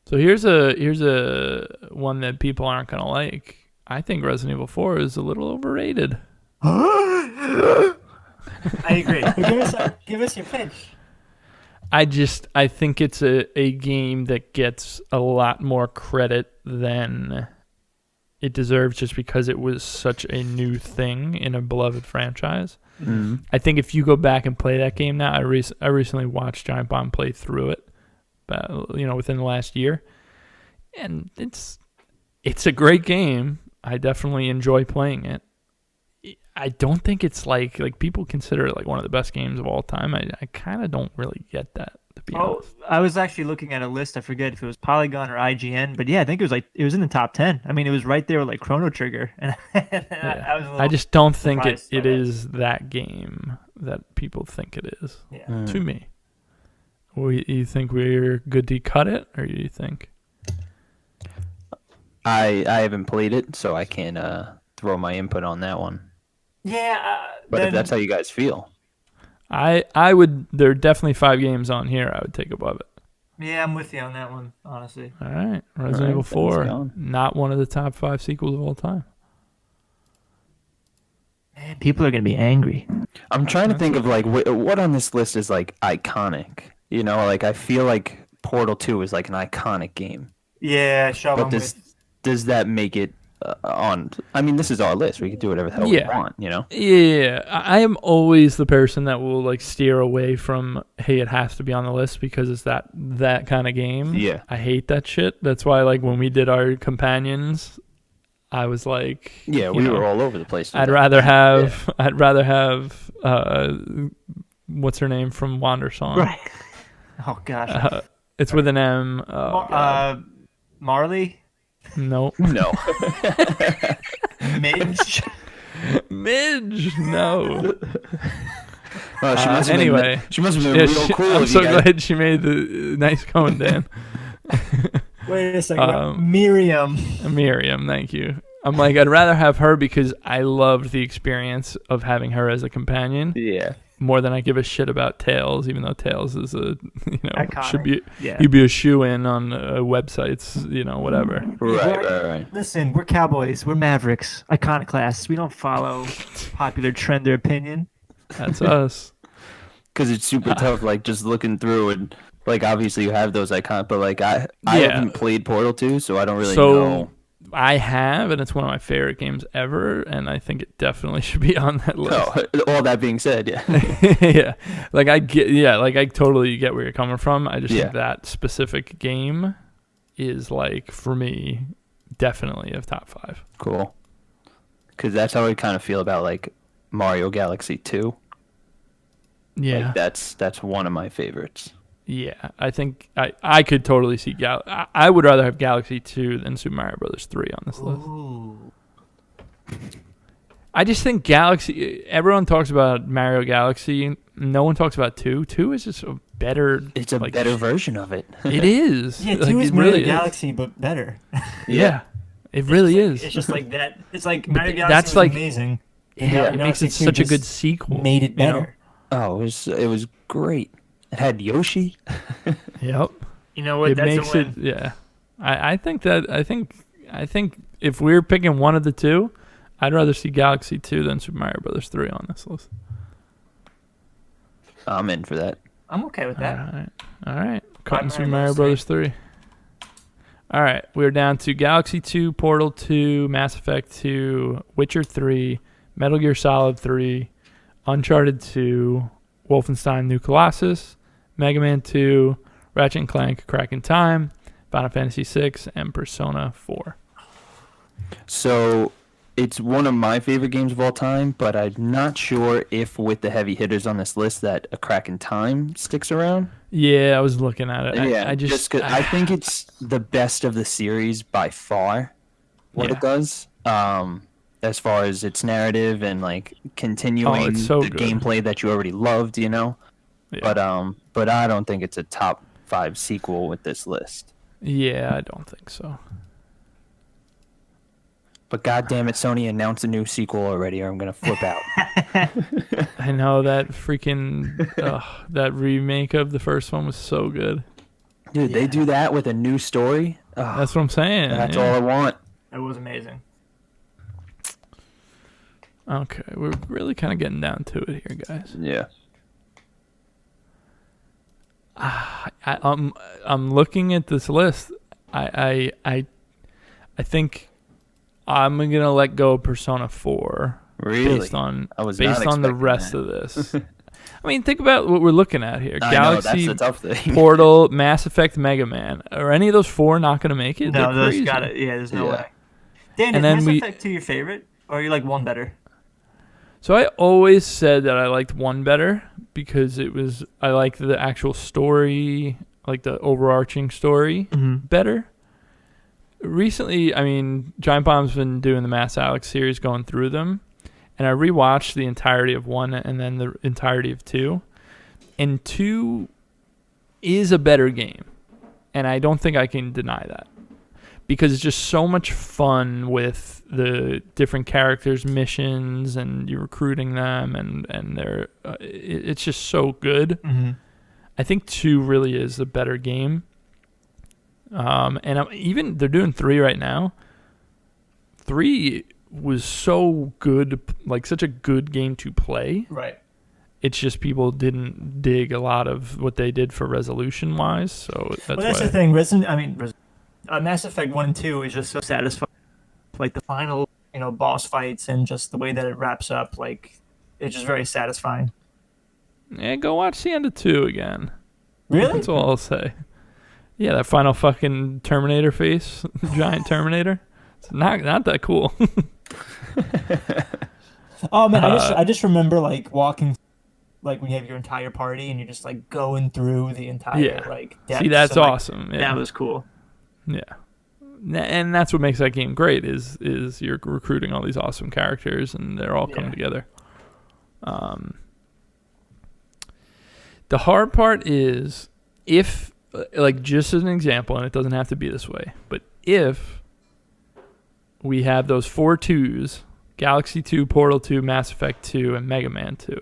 So here's a one that people aren't gonna like. I think Resident Evil 4 is a little overrated. I agree. Give us your pitch. I think it's a game that gets a lot more credit than it deserves just because it was such a new thing in a beloved franchise. Mm-hmm. I think if you go back and play that game now, I recently watched Giant Bomb play through it, within the last year, and it's a great game. I definitely enjoy playing it. I don't think it's like people consider it like one of the best games of all time. I kind of don't really get that, to be honest. I was actually looking at a list. I forget if it was Polygon or IGN, but yeah, I think it was in the top 10. I mean, it was right there with like Chrono Trigger, and I just don't think it is that game that people think it is. Yeah. To me, you think we're good to cut it, or do you think? I haven't played it, so I can't throw my input on that one. Yeah, but if that's how you guys feel, I would. There are definitely 5 games on here I would take above it. Yeah, I'm with you on that one, honestly. All right, Resident Evil 4, not one of the top 5 sequels of all time. Man, people are gonna be angry. I'm trying to think of like what on this list is like iconic. Like I feel like Portal 2 is like an iconic game. Yeah, but does that make it on? I mean, this is our list. We can do whatever the hell we want, Yeah, I am always the person that will like steer away from, hey, it has to be on the list because it's that kind of game. Yeah, I hate that shit. That's why, like, when we did our companions, I was like, we were all over the place. I'd rather have what's her name from Wander Song? Right. Oh gosh. It's with an M. Marley. Nope. No. Midge. Midge. No. Well, Anyway, she must have been real cool. I'm so glad she made the nice cone, Dan. Wait a second. Miriam. Miriam, thank you. I'm like, I'd rather have her because I loved the experience of having her as a companion. Yeah. More than I give a shit about Tails, even though Tails is Iconic. should be he'd be a shoe-in on websites, whatever. Right. Listen, we're cowboys. We're mavericks. Iconoclasts. We don't follow popular trend or opinion. That's us. Because it's super tough, like, just looking through and, like, obviously you have those icons, but, like, I haven't played Portal 2, so I don't really know. I have, and it's one of my favorite games ever, and I think it definitely should be on that list. All that being said, yeah. Yeah. I totally get where you're coming from. I just think that specific game is, like, for me, definitely a top 5. Cool. Because that's how I kind of feel about, like, Mario Galaxy 2. Yeah. Like, that's one of my favorites. Yeah, I think I could totally see I would rather have Galaxy 2 than Super Mario Brothers 3 on this list. Ooh. I just think Galaxy. Everyone talks about Mario Galaxy. No one talks about 2. 2 is just a better. It's a better version of it. It is. Yeah, 2 is Mario Galaxy, but better. Yeah, it really is. It's just like that. It's like Mario Galaxy that's was like amazing. Yeah, it makes it such a good sequel. Made it better. Oh, it was great. It had Yoshi. Yep. You know what? It that's makes it. Yeah. I think if we're picking one of the two, I'd rather see Galaxy 2 than Super Mario Brothers 3 on this list. I'm in for that. I'm okay with that. All right. Cutting Super Mario Brothers 3. All right. We're down to Galaxy 2, Portal 2, Mass Effect 2, Witcher 3, Metal Gear Solid 3, Uncharted 2, Wolfenstein New Colossus, Mega Man 2, Ratchet & Clank, Crack in Time, Final Fantasy 6, and Persona 4. So it's one of my favorite games of all time, but I'm not sure if with the heavy hitters on this list that A Crack in Time sticks around. Yeah, I was looking at it. I think it's the best of the series by far, it does. As far as its narrative and like continuing the gameplay that you already loved, Yeah. But I don't think it's a top 5 sequel with this list. Yeah, I don't think so. But goddamn it, Sony announced a new sequel already, or I'm gonna flip out. I know that freaking that remake of the first one was so good. Dude, they do that with a new story. That's what I'm saying. That's all I want. It was amazing. Okay, we're really kind of getting down to it here, guys. Yeah. I'm looking at this list. I think I'm gonna let go of Persona 4. Really? Based on the rest of this. I mean, think about what we're looking at here. Galaxy, that's the tough thing. Portal, Mass Effect, Mega Man. Are any of those 4 not gonna make it? No, those got it. Yeah, there's no way. Dan, is Mass Effect 2 your favorite, or are you like 1 better? So I always said that I liked 1 better because I liked the actual story, like the overarching story better. Recently, I mean, Giant Bomb's been doing the Mass Alex series, going through them, and I rewatched the entirety of 1 and then the entirety of 2. And 2 is a better game, and I don't think I can deny that. Because it's just so much fun with the different characters' missions and you're recruiting them and they're it's just so good. Mm-hmm. I think 2 really is a better game. And they're doing 3 right now. 3 was so good, like such a good game to play. Right. It's just people didn't dig a lot of what they did for resolution wise. So that's the thing. Mass Effect 1 and 2 is just so satisfying. Like the final, boss fights and just the way that it wraps up, like it's just very satisfying. Yeah, go watch the end of 2 again. Really? That's all I'll say. Yeah, that final fucking Terminator face, giant Terminator. It's not that cool. Oh man, I just remember like walking, like when you have your entire party and you're just like going through the entire like. See, that's awesome. Yeah. That was cool. Yeah, and that's what makes that game great is you're recruiting all these awesome characters and they're all coming together. The hard part is if, like, just as an example, and it doesn't have to be this way, but if we have those 4 2s, Galaxy 2, Portal 2, Mass Effect 2, and Mega Man 2,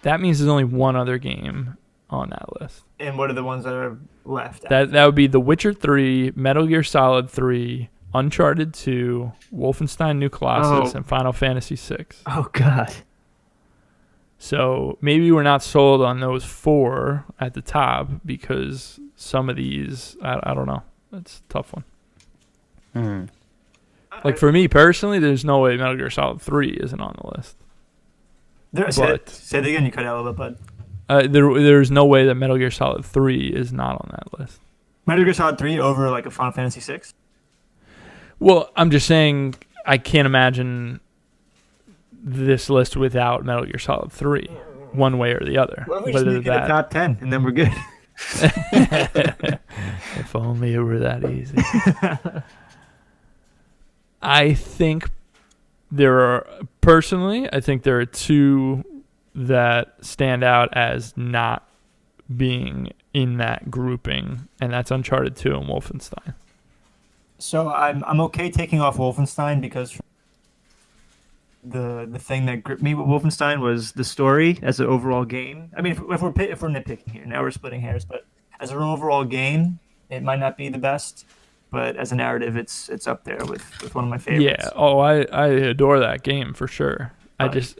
that means there's only one other game on that list. And what are the ones that are left? That would be The Witcher 3, Metal Gear Solid 3, Uncharted 2, Wolfenstein New Colossus, and Final Fantasy 6. Oh, God. So maybe we're not sold on those 4 at the top because some of these, I don't know. That's a tough one. Like for me personally, there's no way Metal Gear Solid 3 isn't on the list. Say it again, you cut out a little bit, bud. There's no way that Metal Gear Solid 3 is not on that list. Metal Gear Solid 3 over like a Final Fantasy 6? Well, I'm just saying I can't imagine this list without Metal Gear Solid 3, one way or the other. Well, we just need to get a top 10, and then we're good. If only it were that easy. I think there are 2 that stand out as not being in that grouping, and that's Uncharted 2 and Wolfenstein. So I'm okay taking off Wolfenstein because the thing that gripped me with Wolfenstein was the story as an overall game. I mean, if we're nitpicking here, now we're splitting hairs, but as an overall game, it might not be the best, but as a narrative, it's up there with one of my favorites. Yeah. Oh, I adore that game for sure. I just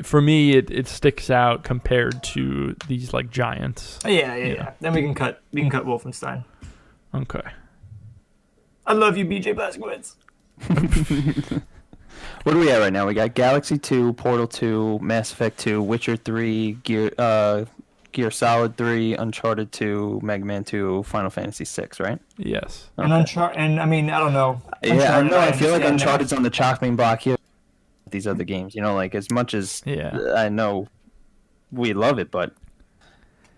for me it sticks out compared to these like giants. Yeah. Then we can cut Wolfenstein. Okay. I love you, BJ Blazkowicz. What are we at right now? We got Galaxy 2, Portal 2, Mass Effect 2, Witcher 3, Gear Solid 3, Uncharted 2, Mega Man 2, Final Fantasy 6, right? Yes. Okay. And I mean, I don't know. Yeah, I know. I feel like Uncharted's on the chopping block here. These other games, like as much as I know we love it, but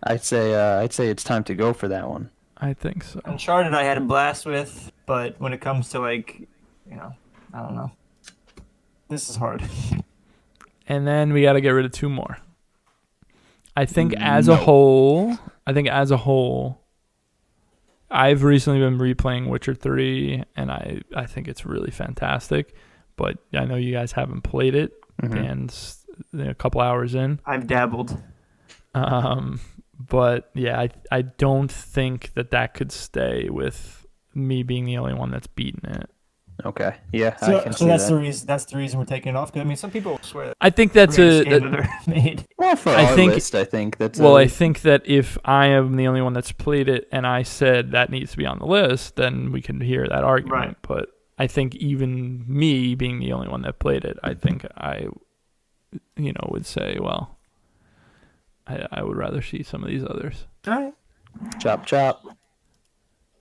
I'd say it's time to go for that one. I think so. Uncharted I had a blast with, but when it comes to like, I don't know. This is hard. And then we got to get rid of 2 more. I think as a whole, I've recently been replaying Witcher 3, and I think it's really fantastic. But I know you guys haven't played it, and a couple hours in. I've dabbled. But yeah, I don't think that could stay with me being the only one that's beaten it. Okay. Yeah. So that's the reason. That's the reason we're taking it off. Because I mean, some people swear that I think that's made. Well, for our list, I think that's. Well, I think that if I am the only one that's played it, and I said that needs to be on the list, then we can hear that argument. Right. But I think even me being the only one that played it, I think I, would say, well, I would rather see some of these others. All right. Chop, chop.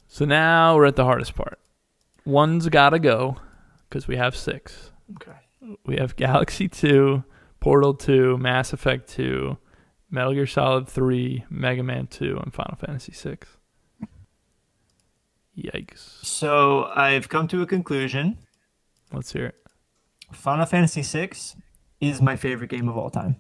So now we're at the hardest part. One's got to go because we have 6. Okay. We have Galaxy 2, Portal 2, Mass Effect 2, Metal Gear Solid 3, Mega Man 2, and Final Fantasy 6. Yikes. So I've come to a conclusion. Let's hear it. Final Fantasy 6 is my favorite game of all time.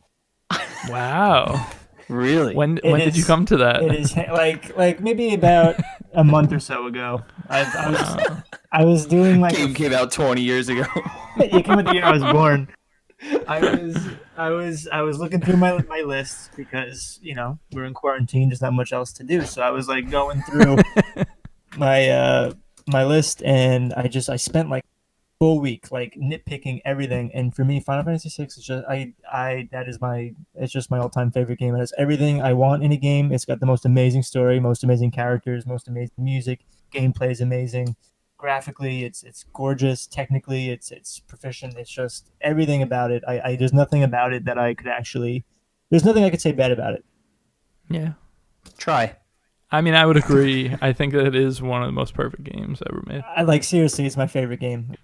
Wow. Really? When did you come to that? It is like maybe about a month or so ago. I was doing like game came out 20 years ago. It came out the year I was born. I was looking through my list because we're in quarantine. There's not much else to do, so I was like going through my list, and I spent like a full week like nitpicking everything. And for me, Final Fantasy 6 is just it's just my all-time favorite game. It has everything I want in a game. It's got the most amazing story, most amazing characters, most amazing music. Gameplay is amazing. Graphically, it's gorgeous. Technically, it's proficient. It's just everything about it. There's nothing about it that there's nothing I could say bad about it. Yeah. Try. I mean, I would agree. I think that it is one of the most perfect games ever made. Seriously, it's my favorite game.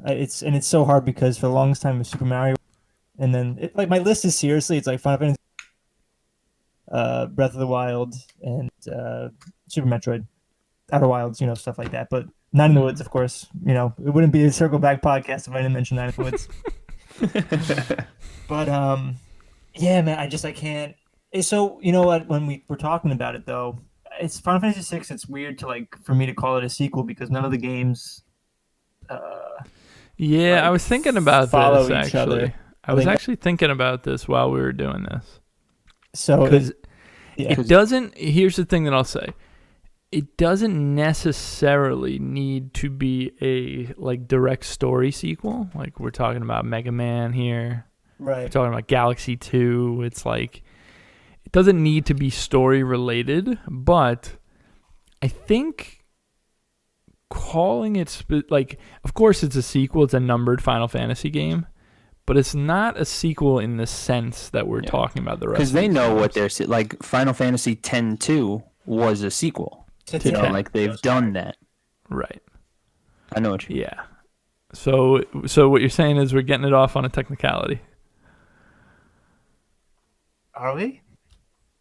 It's so hard because for the longest time it was Super Mario, and then my list is seriously it's like Final Fantasy, Breath of the Wild, and Super Metroid, Outer Wilds, stuff like that. But Nine in the Woods, of course. You know, it wouldn't be a Circle Back podcast if I didn't mention Nine in the Woods. But yeah, man, I can't. So you know what? When we were talking about it, though, it's Final Fantasy VI. It's weird to for me to call it a sequel because none of the games. I was thinking about this actually. Other. I was actually thinking about this while we were doing this. So because it doesn't. Here's the thing that I'll say. It doesn't necessarily need to be a direct story sequel. Like we're talking about Mega Man here. Right. We're talking about Galaxy 2. It's it doesn't need to be story related, but I think calling it of course it's a sequel. It's a numbered Final Fantasy game, but it's not a sequel in the sense that we're talking about the rest. Because they know what they're like. Final Fantasy X-2 was a sequel. They've done that. Right. I know what you mean. Yeah. So what you're saying is we're getting it off on a technicality. Are we?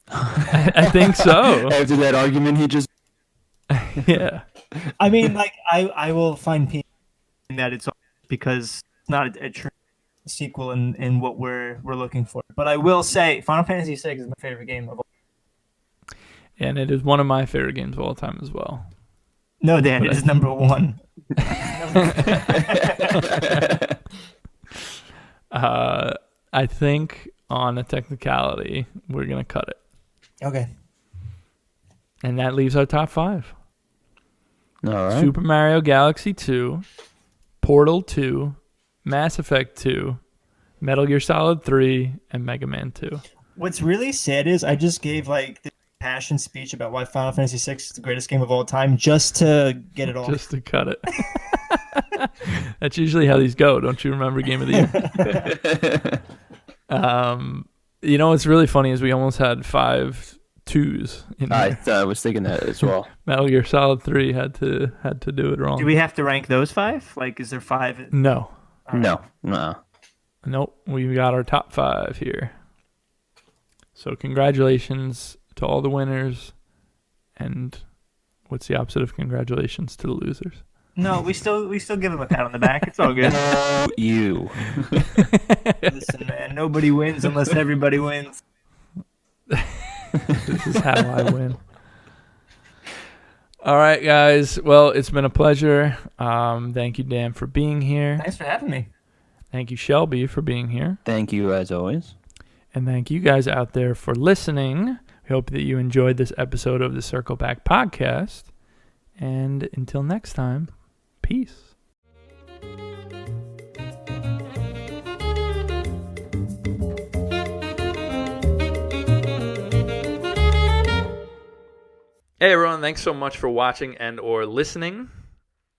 I think so. After that argument, he just. Yeah. I mean, I will find people that it's because it's not a true sequel in what we're looking for. But I will say, Final Fantasy VI is my favorite game of all. And it is one of my favorite games of all time as well. No, Dan, it is number one. I think on a technicality, we're going to cut it. Okay. And that leaves our top 5. All right. Super Mario Galaxy 2, Portal 2, Mass Effect 2, Metal Gear Solid 3, and Mega Man 2. What's really sad is I just gave the passion speech about why Final Fantasy VI is the greatest game of all time just to get it off. Just to cut it. That's usually how these go. Don't you remember Game of the Year? You know what's really funny is we almost had 5 2s. I was thinking that as well. Metal Gear Solid 3 had to do it wrong. Do we have to rank those 5? Is there 5? No. No. Nope. We got our top 5 here. So congratulations to all the winners. And what's the opposite of congratulations to the losers? No, we still give them a pat on the back. It's all good. You. Listen, man, nobody wins unless everybody wins. This is how I win. All right, guys. Well, it's been a pleasure. Thank you, Dan, for being here. Thanks for having me. Thank you, Shelby, for being here. Thank you, as always. And thank you guys out there for listening. We hope that you enjoyed this episode of the Circle Back Podcast. And until next time, peace. Hey everyone, thanks so much for watching and or listening.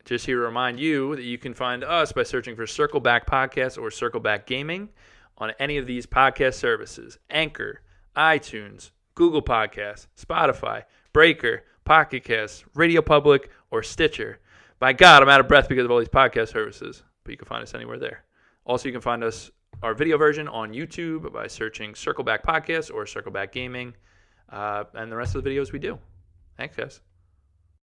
Just here to remind you that you can find us by searching for Circle Back Podcast or Circle Back Gaming on any of these podcast services: Anchor, iTunes, Google Podcasts, Spotify, Breaker, Pocket Casts, Radio Public, or Stitcher. By God, I'm out of breath because of all these podcast services, but you can find us anywhere there. Also, you can find our video version on YouTube by searching Circle Back Podcast or Circle Back Gaming, and the rest of the videos we do. Thanks, guys.